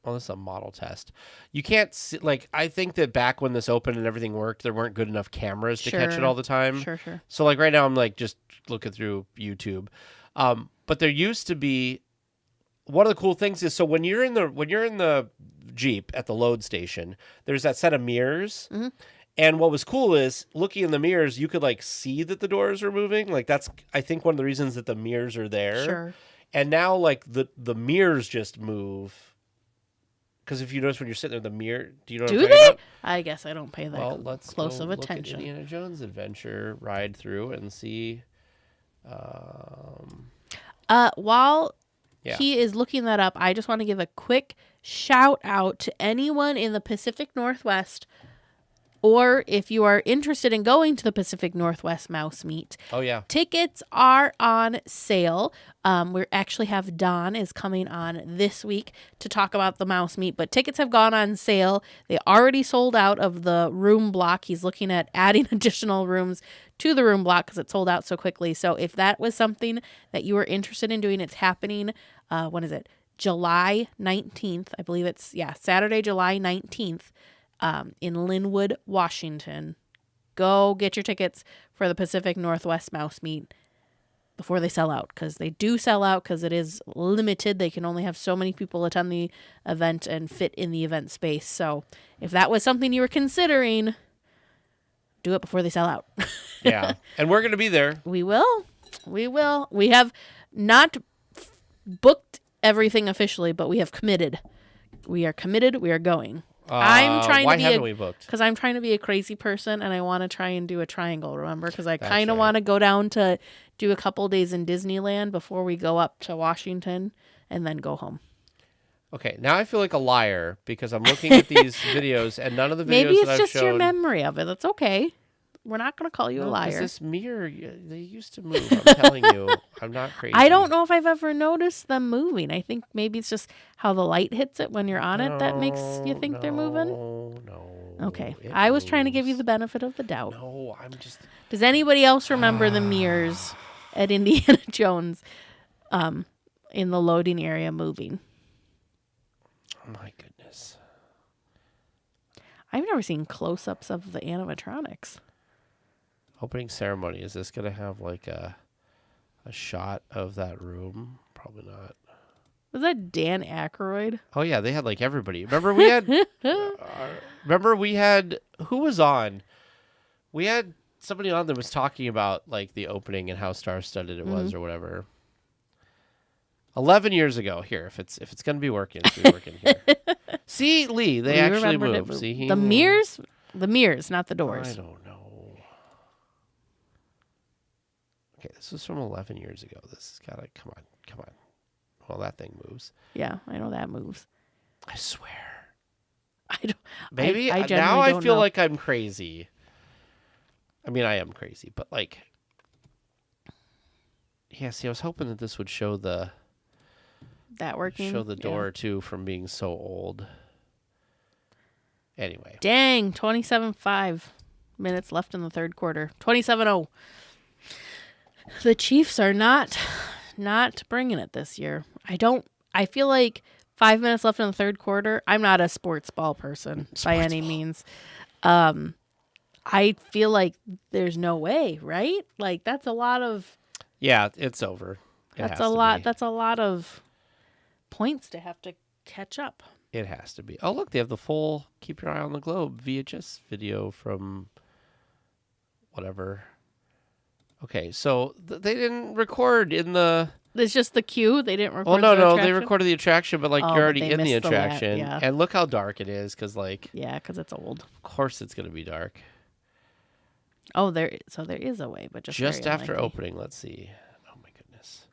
Well, this is a model test. You can't see, like, I think that back when this opened and everything worked, there weren't good enough cameras to catch it all the time. Sure. So, like, right now I'm, like, just looking through YouTube. But there used to be, one of the cool things is, so when you're in the Jeep at the load station, there's that set of mirrors. Mm-hmm. And what was cool is, looking in the mirrors, you could, like, see that the doors were moving. Like, that's, I think, one of the reasons that the mirrors are there. Sure. And now, like, the mirrors just move. Because if you notice when you're sitting there, the mirror, do you know what I'm talking about? I guess I don't pay that close of attention. Look at Indiana Jones Adventure, ride through and see. While he is looking that up, I just want to give a quick shout out to anyone in the Pacific Northwest, or if you are interested in going to the Pacific Northwest Mouse Meet. Oh, yeah. Tickets are on sale. We actually have Don is coming on this week to talk about the Mouse Meet, but tickets have gone on sale. They already sold out of the room block. He's looking at adding additional rooms to the room block because it sold out so quickly. So if that was something that you were interested in doing, it's happening. When is it? July 19th. I believe it's, Saturday, July 19th. In Linwood, Washington. Go get your tickets for the Pacific Northwest Mouse Meet before they sell out, because they do sell out because it is limited. They can only have so many people attend the event and fit in the event space. So if that was something you were considering, do it before they sell out. Yeah. And we're going to be there. We will. We have not booked everything officially, but we have committed. We are committed. We are going. I'm trying why to be haven't we booked? Because I'm trying to be a crazy person and I want to try and do a triangle, remember? Because I kind of want to go down to do a couple days in Disneyland before we go up to Washington and then go home. Okay, now I feel like a liar because I'm looking at these videos and none of the videos Maybe it's that I've just shown... your memory of it. That's okay. We're not going to call you a liar. This mirror, they used to move. I'm telling you, I'm not crazy. I don't know if I've ever noticed them moving. I think maybe it's just how the light hits it when you're on it that makes you think they're moving. No. Okay. I was trying to give you the benefit of the doubt. No, I'm just... Does anybody else remember the mirrors at Indiana Jones in the loading area moving? Oh, my goodness. I've never seen close-ups of the animatronics. Opening ceremony. Is this going to have like a shot of that room? Probably not. Was that Dan Aykroyd? Oh yeah, they had like everybody. Remember we had who was on? We had somebody on that was talking about like the opening and how star-studded it was or whatever. 11 years ago. Here, if it's gonna be working, it's gonna be working here. See, Lee, they actually moved. See, the mirrors, not the doors. I don't know. Okay, this was from 11 years ago. This has gotta come on. Well, that thing moves. Yeah, I know that moves. I swear. I don't. Maybe I now I don't feel know. like I'm crazy. I mean, I am crazy, but like, yeah. See, I was hoping that this would show the door too from being so old. Anyway, dang, 27.5 minutes left in the third quarter. 27-0. The Chiefs are not bringing it this year. I feel like 5 minutes left in the third quarter. I'm not a sports ball person by any means. I feel like there's no way, right? Like that's a lot of. Yeah, it's over. That's a lot. That's a lot of points to have to catch up. It has to be. Oh, look, they have the full Keep Your Eye on the Globe VHS video from whatever. Okay, so they didn't record in the. It's just the cue. They didn't record. Oh no, the attraction? they recorded the attraction, but like you're already in the attraction, yeah. And look how dark it is, because like. Yeah, because it's old. Of course, it's gonna be dark. Oh, there is a way, but just after opening. Let's see. Oh my goodness.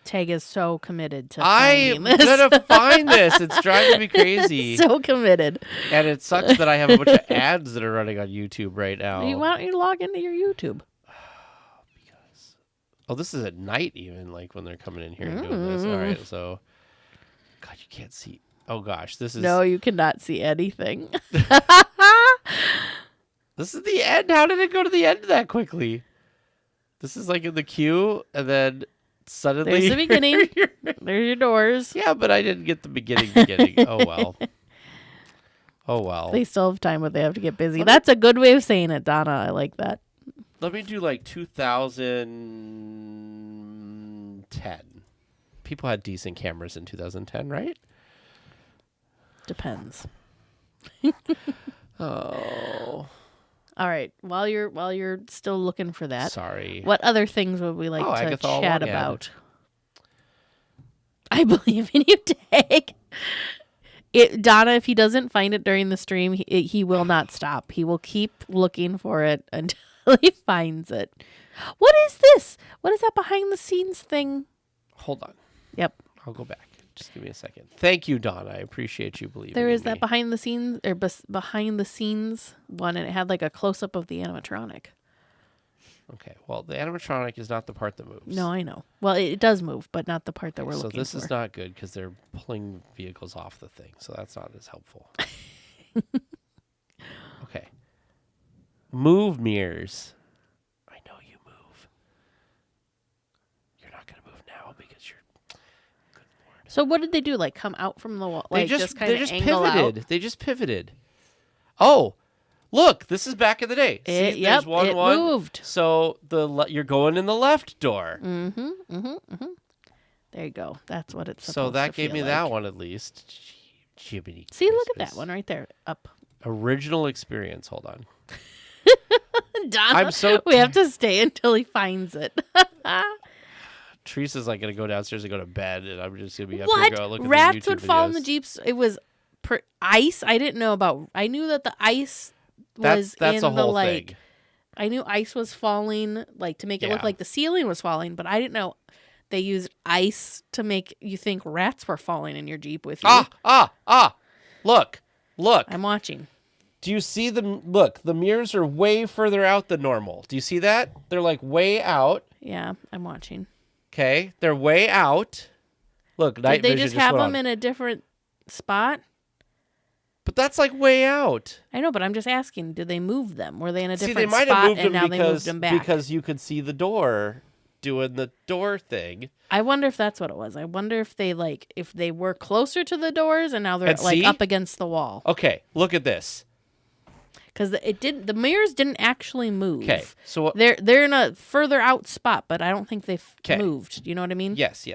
Tag is so committed to finding this. I'm gonna find this. It's driving me crazy. So committed. And it sucks that I have a bunch of ads that are running on YouTube right now. Why don't you log into your YouTube? Oh, this is at night even, like when they're coming in here and doing this. All right, so. God, you can't see. Oh gosh, this is. No, you cannot see anything. This is the end. How did it go to the end that quickly? This is like in the queue, and then suddenly. There's the beginning. There's your doors. Yeah, but I didn't get the beginning. Oh, well. Oh, well. They still have time, but they have to get busy. That's a good way of saying it, Donna. I like that. Let me do like 2010. People had decent cameras in 2010, right? Depends. Oh. All right. While you're still looking for that, Sorry. what other things would we like to Agatha chat about? I believe in you, Tag. Donna, if he doesn't find it during the stream, he will not stop. He will keep looking for it until he finds it. What is this? What is that behind the scenes thing? Hold on. Yep. I'll go back. Just give me a second. Thank you, Donna. I appreciate you believing There is in me. that behind the scenes one, and it had like a close up of the animatronic. Okay. Well, the animatronic is not the part that moves. No, I know. Well, it does move, but not the part that we're looking for. So this is not good because they're pulling vehicles off the thing. So that's not as helpful. Okay. Move mirrors. I know you move. You're not going to move now because you're. Good Lord. So what did they do? Like come out from the wall? Like just kind of pivoted. out? They just pivoted. Oh, look! This is back in the day. See, there's one. It moved. So you're going in the left door. There you go. That's what it's supposed to So that gave me like. that one at least. Jiminy See, look at Christmas. that one right there. Up. Original experience. Hold on. Donna, I'm so we have to stay until he finds it. Teresa's like gonna go downstairs and go to bed, and I'm just gonna be up What? here look at Rats the YouTube would fall in videos. the Jeeps. It was ice. I didn't know about. I knew that the ice was that's in a whole the like. thing. I knew ice was falling, like to make it look Yeah. like the ceiling was falling, but I didn't know they used ice to make you think rats were falling in your Jeep with you. Look. I'm watching. Do you see them? Look, the mirrors are way further out than normal. Do you see that? They're like way out. Yeah, I'm watching. Okay, they're way out. Look, night Did they vision just have went them on. in a different spot? But that's like way out. I know, but I'm just asking, did they move them? Were they in a See, different they might spot have moved and them now they moved them back? because you could see the door doing the door thing. I wonder if that's what it was. I wonder if they were closer to the doors and now they're And like see? up against the wall. Okay, look at this. Because the mirrors didn't actually move. Okay, so what? They're in a further out spot, but I don't think they've 'Kay. moved. Do you know what I mean? Yes.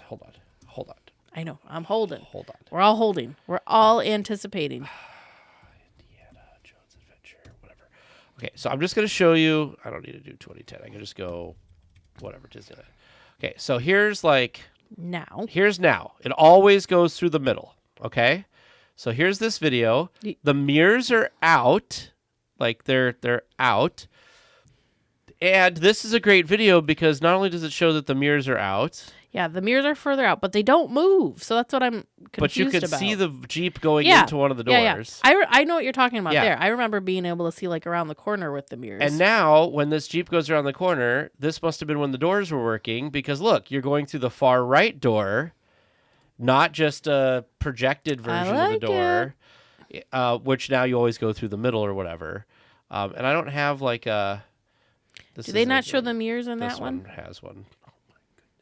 Hold on. I know. I'm holding. Hold on. We're all holding. We're all anticipating. Indiana Jones Adventure, whatever. Okay, so I'm just going to show you. I don't need to do 2010. I can just go whatever, Disneyland. Okay, so here's Now. Here's now. It always goes through the middle, okay? So here's this video. The mirrors are out. Like they're out. And this is a great video because not only does it show that the mirrors are out, Yeah, the mirrors are further out, but they don't move. So that's what I'm confused about. but you can see the Jeep going into one of the doors. Yeah. I know what you're talking about Yeah. there. I remember being able to see like around the corner with the mirrors. And now, when this Jeep goes around the corner, this must have been when the doors were working because look, you're going through the far right door, not just a projected version of the door, which now you always go through the middle or whatever. And I don't have like a. Do they not show the mirrors in that one? This one has one. Oh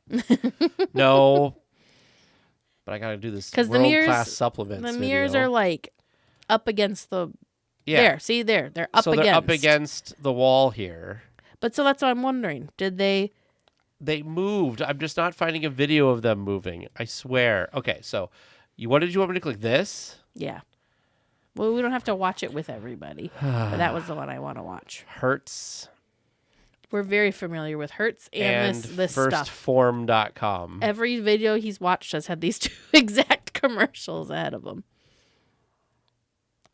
my goodness. No. But I got to do this world-class supplements The video. mirrors are like up against the... Yeah. There, see there. They're up against. So they're up against the wall here. But so that's what I'm wondering. Did they... They moved. I'm just not finding a video of them moving. I swear. Okay, so what did you want me to click? This? Yeah. Well, we don't have to watch it with everybody. But that was the one I want to watch. Hertz We're very familiar with Hertz and this stuff. firstform.com. Every video he's watched has had these two exact commercials ahead of him.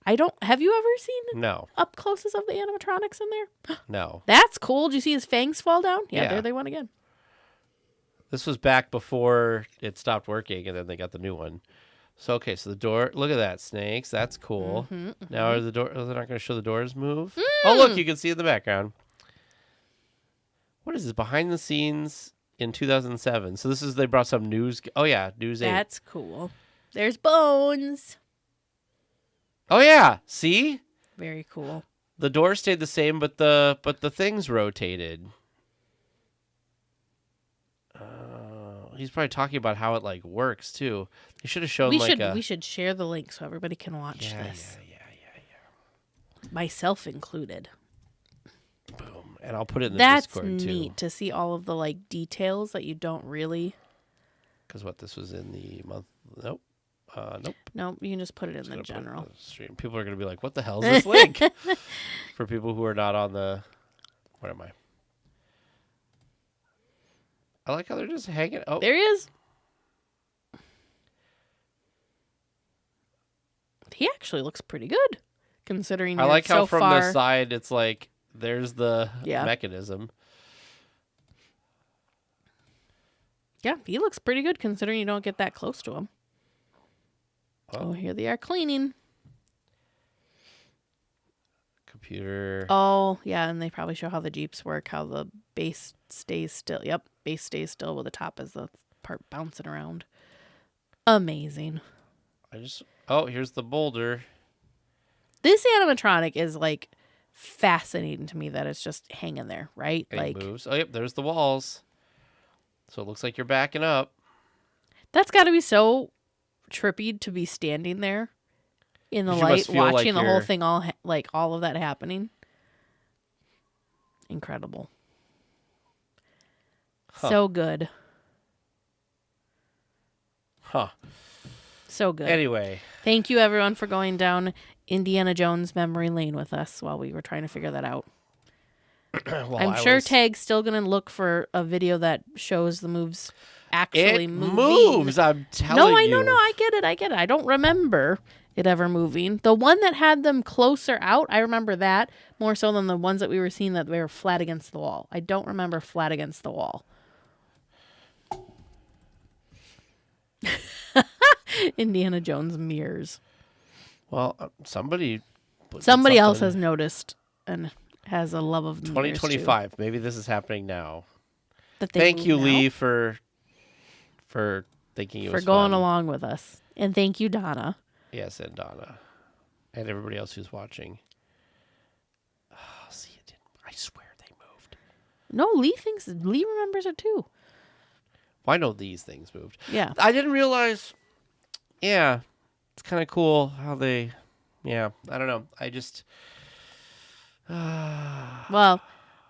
Have you ever seen No. up closes of the animatronics in there? No. That's cool. Did you see his fangs fall down? Yeah, Yeah. there they went again. This was back before it stopped working, and then they got the new one. So, okay, so the door, look at that, snakes. That's cool. Now, are they're not going to show the doors move? Oh, look, you can see in the background. What is this? Behind the scenes in 2007. So this is, they brought some news. Oh, yeah, News 8. That's cool. There's Bones. Oh, yeah, see? Very cool. The door stayed the same, but the things rotated. He's probably talking about how it like works too. They should have shown we should share the link so everybody can watch this. Yeah. Myself included. Boom, and I'll put it in the That's Discord too. That's neat to see all of the like details that you don't really. Because this was in the month. Nope. Nope. No, you can just put it in the general stream. People are going to be like, "What the hell is this link?" For people who are not on the. Where am I? I like how they're just hanging. Oh, there he is. He actually looks pretty good, considering. I like how from far... the side it's like there's the mechanism. Yeah, he looks pretty good considering you don't get that close to him. Oh, here they are cleaning. Computer. Oh, yeah, and they probably show how the Jeeps work, how the base stays still. Yep, base stays still with the top as the part bouncing around. Amazing. Here's the boulder. This animatronic is like fascinating to me that it's just hanging there, right? And like it moves. Oh, yep, there's the walls. So it looks like you're backing up. That's got to be so trippy to be standing there in the light, watching the whole thing, all of that happening. Incredible. Huh. So good. Huh. So good. Anyway. Thank you, everyone, for going down Indiana Jones memory lane with us while we were trying to figure that out. I'm sure Tag's still going to look for a video that shows the moves actually moving. It moves, I'm telling you. No, I get it. I don't remember it ever moving. The one that had them closer out, I remember that more so than the ones that we were seeing that they were flat against the wall. I don't remember flat against the wall. Indiana Jones mirrors. Well, somebody else has noticed and has a love of 2025. Maybe this is happening now. Thank you, Lee, for thinking it was going fun. along with us, and thank you, Donna. Yes, and Donna, and everybody else who's watching. Oh, see, it didn't. I swear they moved. No, Lee remembers it too. Well, I know these things moved. Yeah, I didn't realize. Yeah, it's kind of cool how they. Yeah, I don't know. I just. Well,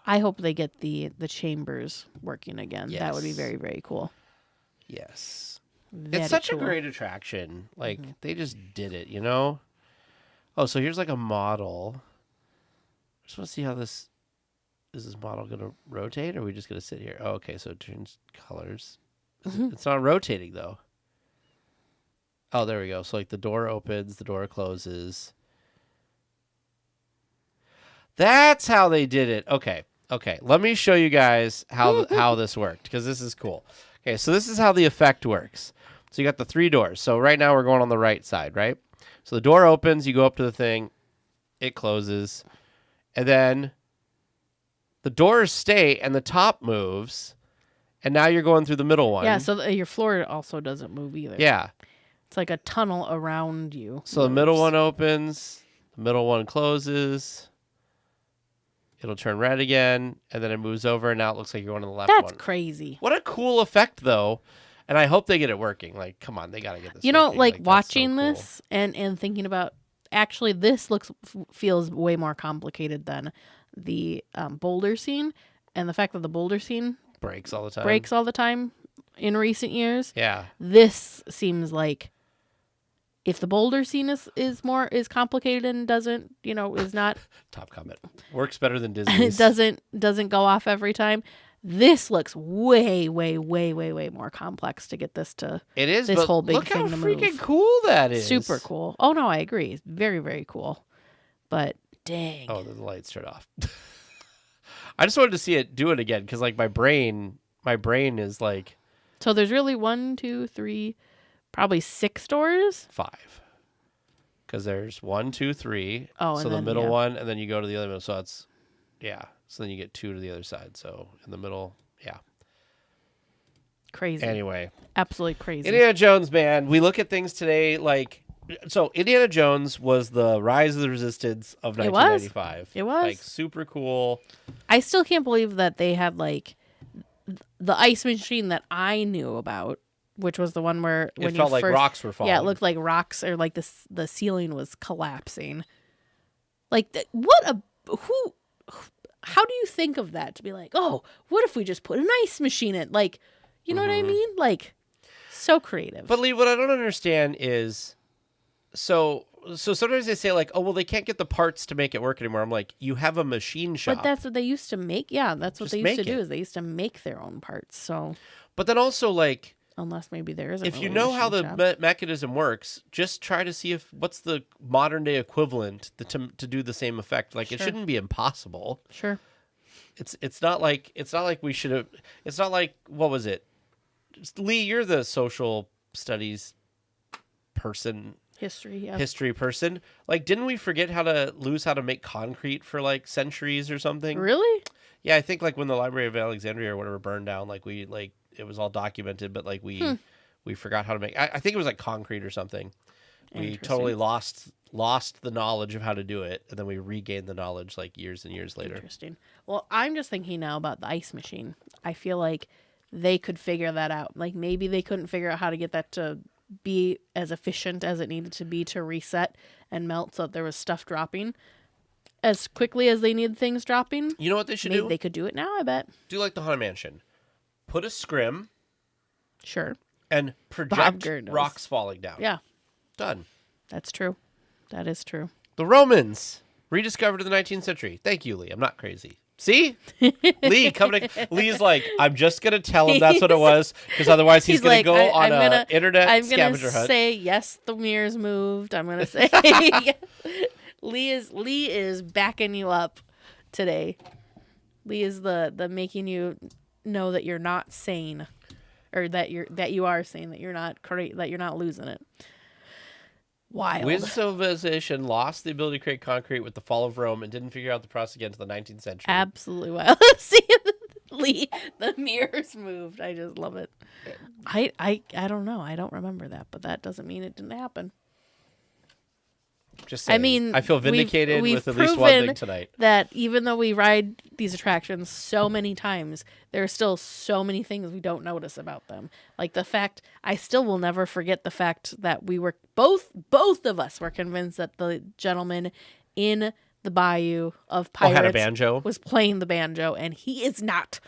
I hope they get the chambers working again. Yes. That would be very, very cool. Yes. Very It's such cool. a great attraction. Like, they just did it, you know? Oh, so here's like a model. I just want to see how this... Is this model going to rotate, or are we just going to sit here? Oh, okay, so it turns colors. It's not rotating, though. Oh, there we go. So, like, the door opens, the door closes. That's how they did it. Okay. Let me show you guys how this worked, because this is cool. Okay, so this is how the effect works. So you got the 3 doors. So right now we're going on the right side, right? So the door opens, you go up to the thing, it closes, and then the doors stay and the top moves, and now you're going through the middle one. Yeah, so your floor also doesn't move either. Yeah. It's like a tunnel around you. So the middle one opens, the middle one closes. It'll turn red again, and then it moves over, and now it looks like you're going to the left one. That's crazy. What a cool effect, though. And I hope they get it working. Like, come on, they got to get this You know, working. like that's watching so cool. this and thinking about, actually, this feels way more complicated than the boulder scene. And the fact that the boulder scene Breaks all the time. In recent years. Yeah. This seems like if the boulder scene is complicated and doesn't, is not Top comment. Works better than Disney's. it doesn't go off every time. This looks way, way, way, way, way more complex to get this to. It is, this but whole big look how thing to freaking move. cool that is. Super cool. Oh no, I agree. It's very, very cool. But dang. Oh, the lights turned off. I just wanted to see it do it again, because like my brain is like So there's really 1, 2, 3, probably 6 doors. 5. Because there's 1, 2, 3. Oh, so and the then, middle yeah. one, and then you go to the other middle. So it's, yeah. So then you get 2 to the other side. So in the middle, yeah. Crazy. Anyway, Absolutely crazy. Indiana Jones, man. We look at things today like, so Indiana Jones was the Rise of the Resistance of It was. 1995. It was. Like super cool. I still can't believe that they had like the ice machine that I knew about, which was the one where when It felt you like first, rocks were falling. Yeah, it looked like rocks, or like the ceiling was collapsing. Like how do you think of that, to be like, oh, what if we just put an ice machine in? Like, you know what I mean? Like, so creative. But Lee, what I don't understand is, so sometimes they say like, oh, well, they can't get the parts to make it work anymore. I'm like, you have a machine shop. But that's what they used to make. Yeah, that's what Just they used to make do, it. is they used to make their own parts. So But then also like, unless maybe there isn't. if you really a know how machine the shop. mechanism works, just try to see what's the modern day equivalent to do the same effect. Like, it Sure. shouldn't be impossible. Sure. It's not like we should have. It's not like, what was it? Lee, you're the social studies person, History, yeah. history person. Like, didn't we forget how to make concrete for like centuries or something? Really? Yeah, I think like when the Library of Alexandria or whatever burned down, like it was all documented, but like we forgot how to make. I think it was like concrete or something. We totally lost the knowledge of how to do it, and then we regained the knowledge like years and years later. Interesting. Well, I'm just thinking now about the ice machine. I feel like they could figure that out. Like, maybe they couldn't figure out how to get that to be as efficient as it needed to be to reset and melt, so that there was stuff dropping as quickly as they needed things dropping. You know what they should Maybe do? they could do it now, I bet. Do like the Haunted Mansion. Put a scrim Sure. and project Gurnos. rocks falling down. Yeah, Done. that's true. That is true. The Romans rediscovered in the 19th century. Thank you, Lee. I'm not crazy. See? Lee's like, I'm just going to tell him that's what it was, because otherwise he's going to go on an internet I'm scavenger gonna hunt. say, yes, the mirrors moved. I'm going to say, Lee is backing you up today. Lee is the making you know that you're not sane, or that you are sane, that you're not that you're not losing it. Wild. We as a civilization lost the ability to create concrete with the fall of Rome and didn't figure out the process again until the 19th century. Absolutely wild. See, Lee, the mirrors moved. I just love it. I don't know. I don't remember that, but that doesn't mean it didn't happen. Just saying. I mean, I feel vindicated we've with at least one thing proven tonight. that even though we ride these attractions so many times, there are still so many things we don't notice about them. Like the fact, I still will never forget the fact that we were both of us were convinced that the gentleman in the Bayou of Pirates had a banjo? was playing the banjo, and he is not.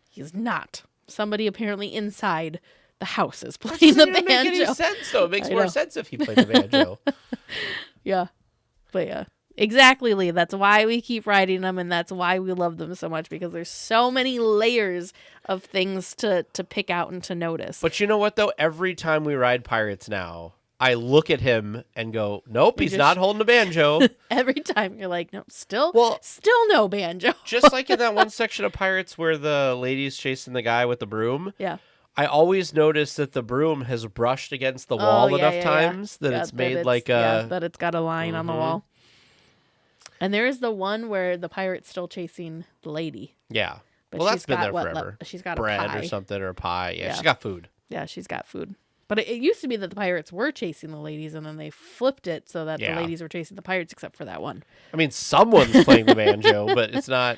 He's not. Somebody apparently inside the house is That playing the doesn't make any banjo. sense, though. It makes I more know. sense if he played the banjo. Yeah. But yeah. Exactly, Lee. That's why we keep writing them, and that's why we love them so much, because there's so many layers of things to pick out and to notice. But you know what, though? Every time we ride Pirates now, I look at him and go, nope, he's not holding a banjo. Every time you're like, no, still no banjo. Just like in that one section of Pirates where the lady's chasing the guy with the broom. Yeah. I always notice that the broom has brushed against the wall enough times that it's made like a... that it's got a line on the wall. And there is the one where the pirate's still chasing the lady. Yeah. But Well, that's been there got forever. She's got bread a pie. or something, or a pie. Yeah, Yeah. she's got food. Yeah, she's got food. But it used to be that the pirates were chasing the ladies, and then they flipped it so that the ladies were chasing the pirates, except for that one. I mean, someone's playing the banjo, but it's not...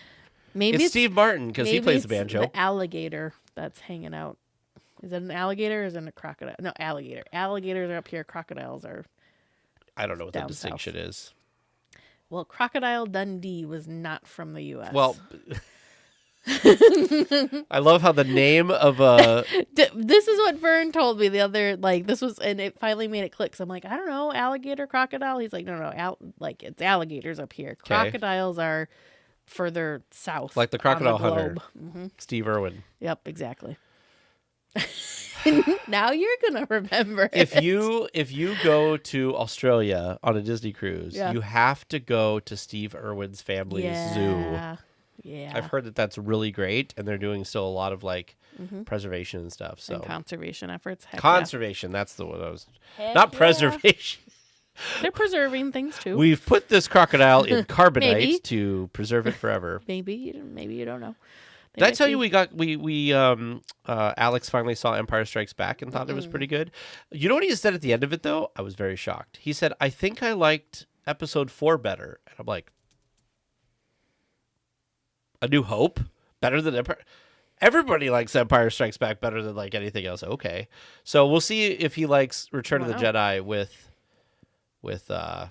Maybe it's Steve Martin, because he plays the banjo. The alligator that's hanging out. Is it an alligator or is it a crocodile? No, alligator. Alligators are up here. Crocodiles are... I don't know what the down distinction is. Well, Crocodile Dundee was not from the U.S. Well, I love how the name of a... This is what Vern told me the other, this was, and it finally made it click. So I'm like, I don't know, alligator, crocodile. He's like, no, it's alligators up here. Crocodiles are further south. Like the crocodile hunter, Mm-hmm. Steve Irwin. Yep, exactly. Now you're gonna remember. If you go to Australia on a Disney cruise, you have to go to Steve Irwin's family's zoo. Yeah, I've heard that that's really great, and they're doing still a lot of preservation and stuff. So and conservation efforts. Heck conservation, that's the one I was. Heck Not yeah. preservation. They're preserving things too. We've put this crocodile in Maybe. carbonite to preserve it forever. Maybe you don't know. They Did I might tell be- you Alex finally saw Empire Strikes Back and thought it was pretty good? You know what he said at the end of it, though? I was very shocked. He said, I think I liked episode 4 better. And I'm like, A New Hope? Better than Empire? Everybody likes Empire Strikes Back better than anything else. Okay. So we'll see if he likes Return of the Jedi with 34-7.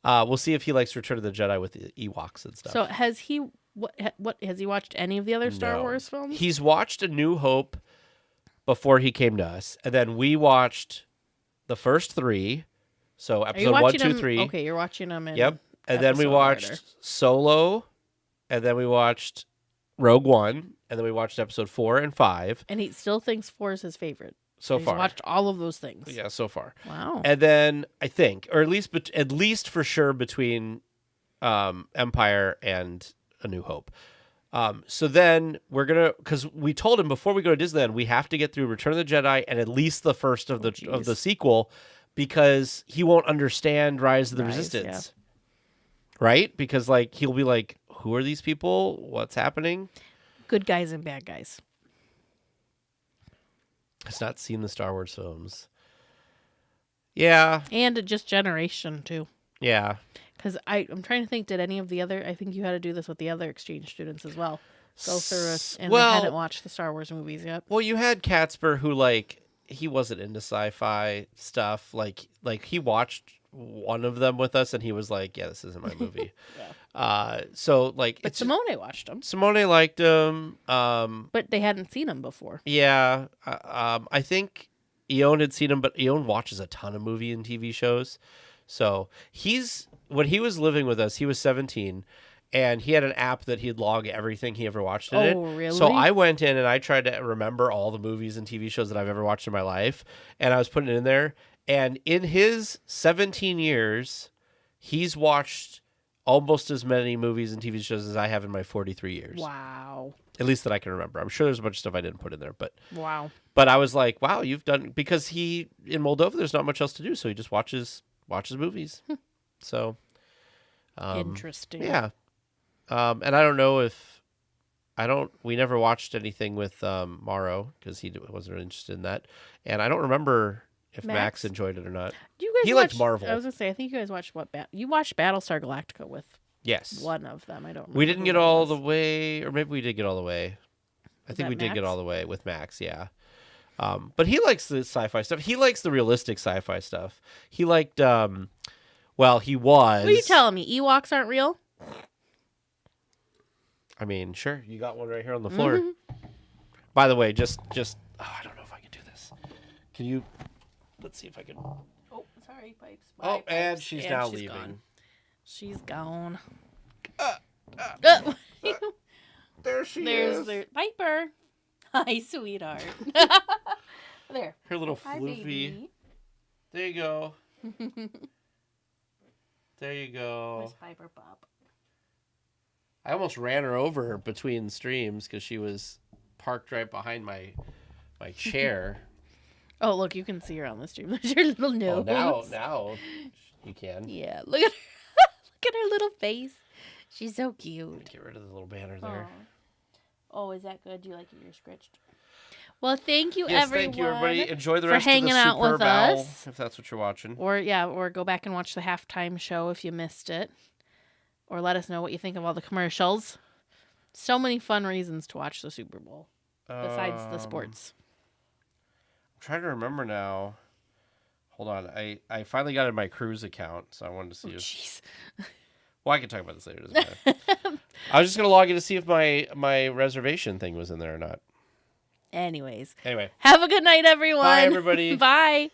We'll see if he likes Return of the Jedi with the Ewoks and stuff. So has he what has he watched any of the other Star Wars films? He's watched A New Hope before he came to us, and then we watched the first 3. So episode 1, 2, 3. Okay, you're watching them. Yep. And then we watched Solo, and then we watched Rogue One, and then we watched episode 4 and 5. And he still thinks 4 is his favorite. So He's far. watched all of those things. Yeah, so far. Wow. And then I think, or at least for sure between Empire and A New Hope. So then we're gonna, because we told him before we go to Disneyland, we have to get through Return of the Jedi and at least the first of the sequel, because he won't understand Rise of the Resistance, right? Because he'll be like, "Who are these people? What's happening?" Good guys and bad guys. He's not seen the Star Wars films. Yeah. And just generation too. Yeah. Because I'm trying to think, did any of the other? I think you had to do this with the other exchange students as well. Go through it, and they hadn't watched the Star Wars movies yet. Well, you had Catsper, who he wasn't into sci-fi stuff. He watched one of them with us, and he was like, "Yeah, this isn't my movie." But Simone watched them. Simone liked them. But they hadn't seen them before. Yeah. I think Eon had seen them, but Eon watches a ton of movie and TV shows. So when he was living with us, he was 17. And he had an app that he'd log everything he ever watched in it. Oh, really? So I went in and I tried to remember all the movies and TV shows that I've ever watched in my life. And I was putting it in there. And in his 17 years, he's watched almost as many movies and TV shows as I have in my 43 years. Wow. At least that I can remember. I'm sure there's a bunch of stuff I didn't put in there. Wow. But I was like, wow, you've done... Because in Moldova, there's not much else to do. So he just watches movies. So... Interesting. Yeah. And I don't know if we never watched anything with Morrow because he wasn't interested in that. And I don't remember if Max enjoyed it or not. He liked Marvel. I was going to say, I think you guys watched you watched Battlestar Galactica with Yes. one of them. I don't remember. We didn't who get that all was. the way, or maybe we did get all the way. I think that we did get Max? all the way with Max, yeah. But he likes the sci-fi stuff. He likes the realistic sci-fi stuff. He liked, he was... What are you telling me? Ewoks aren't real? I mean, sure. You got one right here on the floor. Mm-hmm. By the way, just I don't know if I can do this. Can you? Let's see if I can. Oh, sorry, Pipes. Oh, and she's now leaving. Gone. She's gone. There she is. There's Piper. Hi, sweetheart. There. Her little Hi, floofy. baby. There you go. There you go. Where's Piper Pop? I almost ran her over between streams because she was parked right behind my chair. Oh, look, you can see her on the stream. There's your little nose. Oh, now you can. Yeah, look at her. Look at her little face. She's so cute. Get rid of the little banner there. Oh, is that good? Do you like your ear scratched? Well, thank you, Yes, everyone. thank you, everybody. Enjoy the for rest of hanging the out with Superb Owl, us. if that's what you're watching. Or go back and watch the halftime show if you missed it. Or let us know what you think of all the commercials. So many fun reasons to watch the Super Bowl besides the sports. I'm trying to remember now. Hold on. I finally got in my cruise account, so I wanted to see if... Jeez. Well, I can talk about this later. It doesn't matter. I was just going to log in to see if my reservation thing was in there or not. Anyways. Anyway. Have a good night, everyone. Bye, everybody. Bye.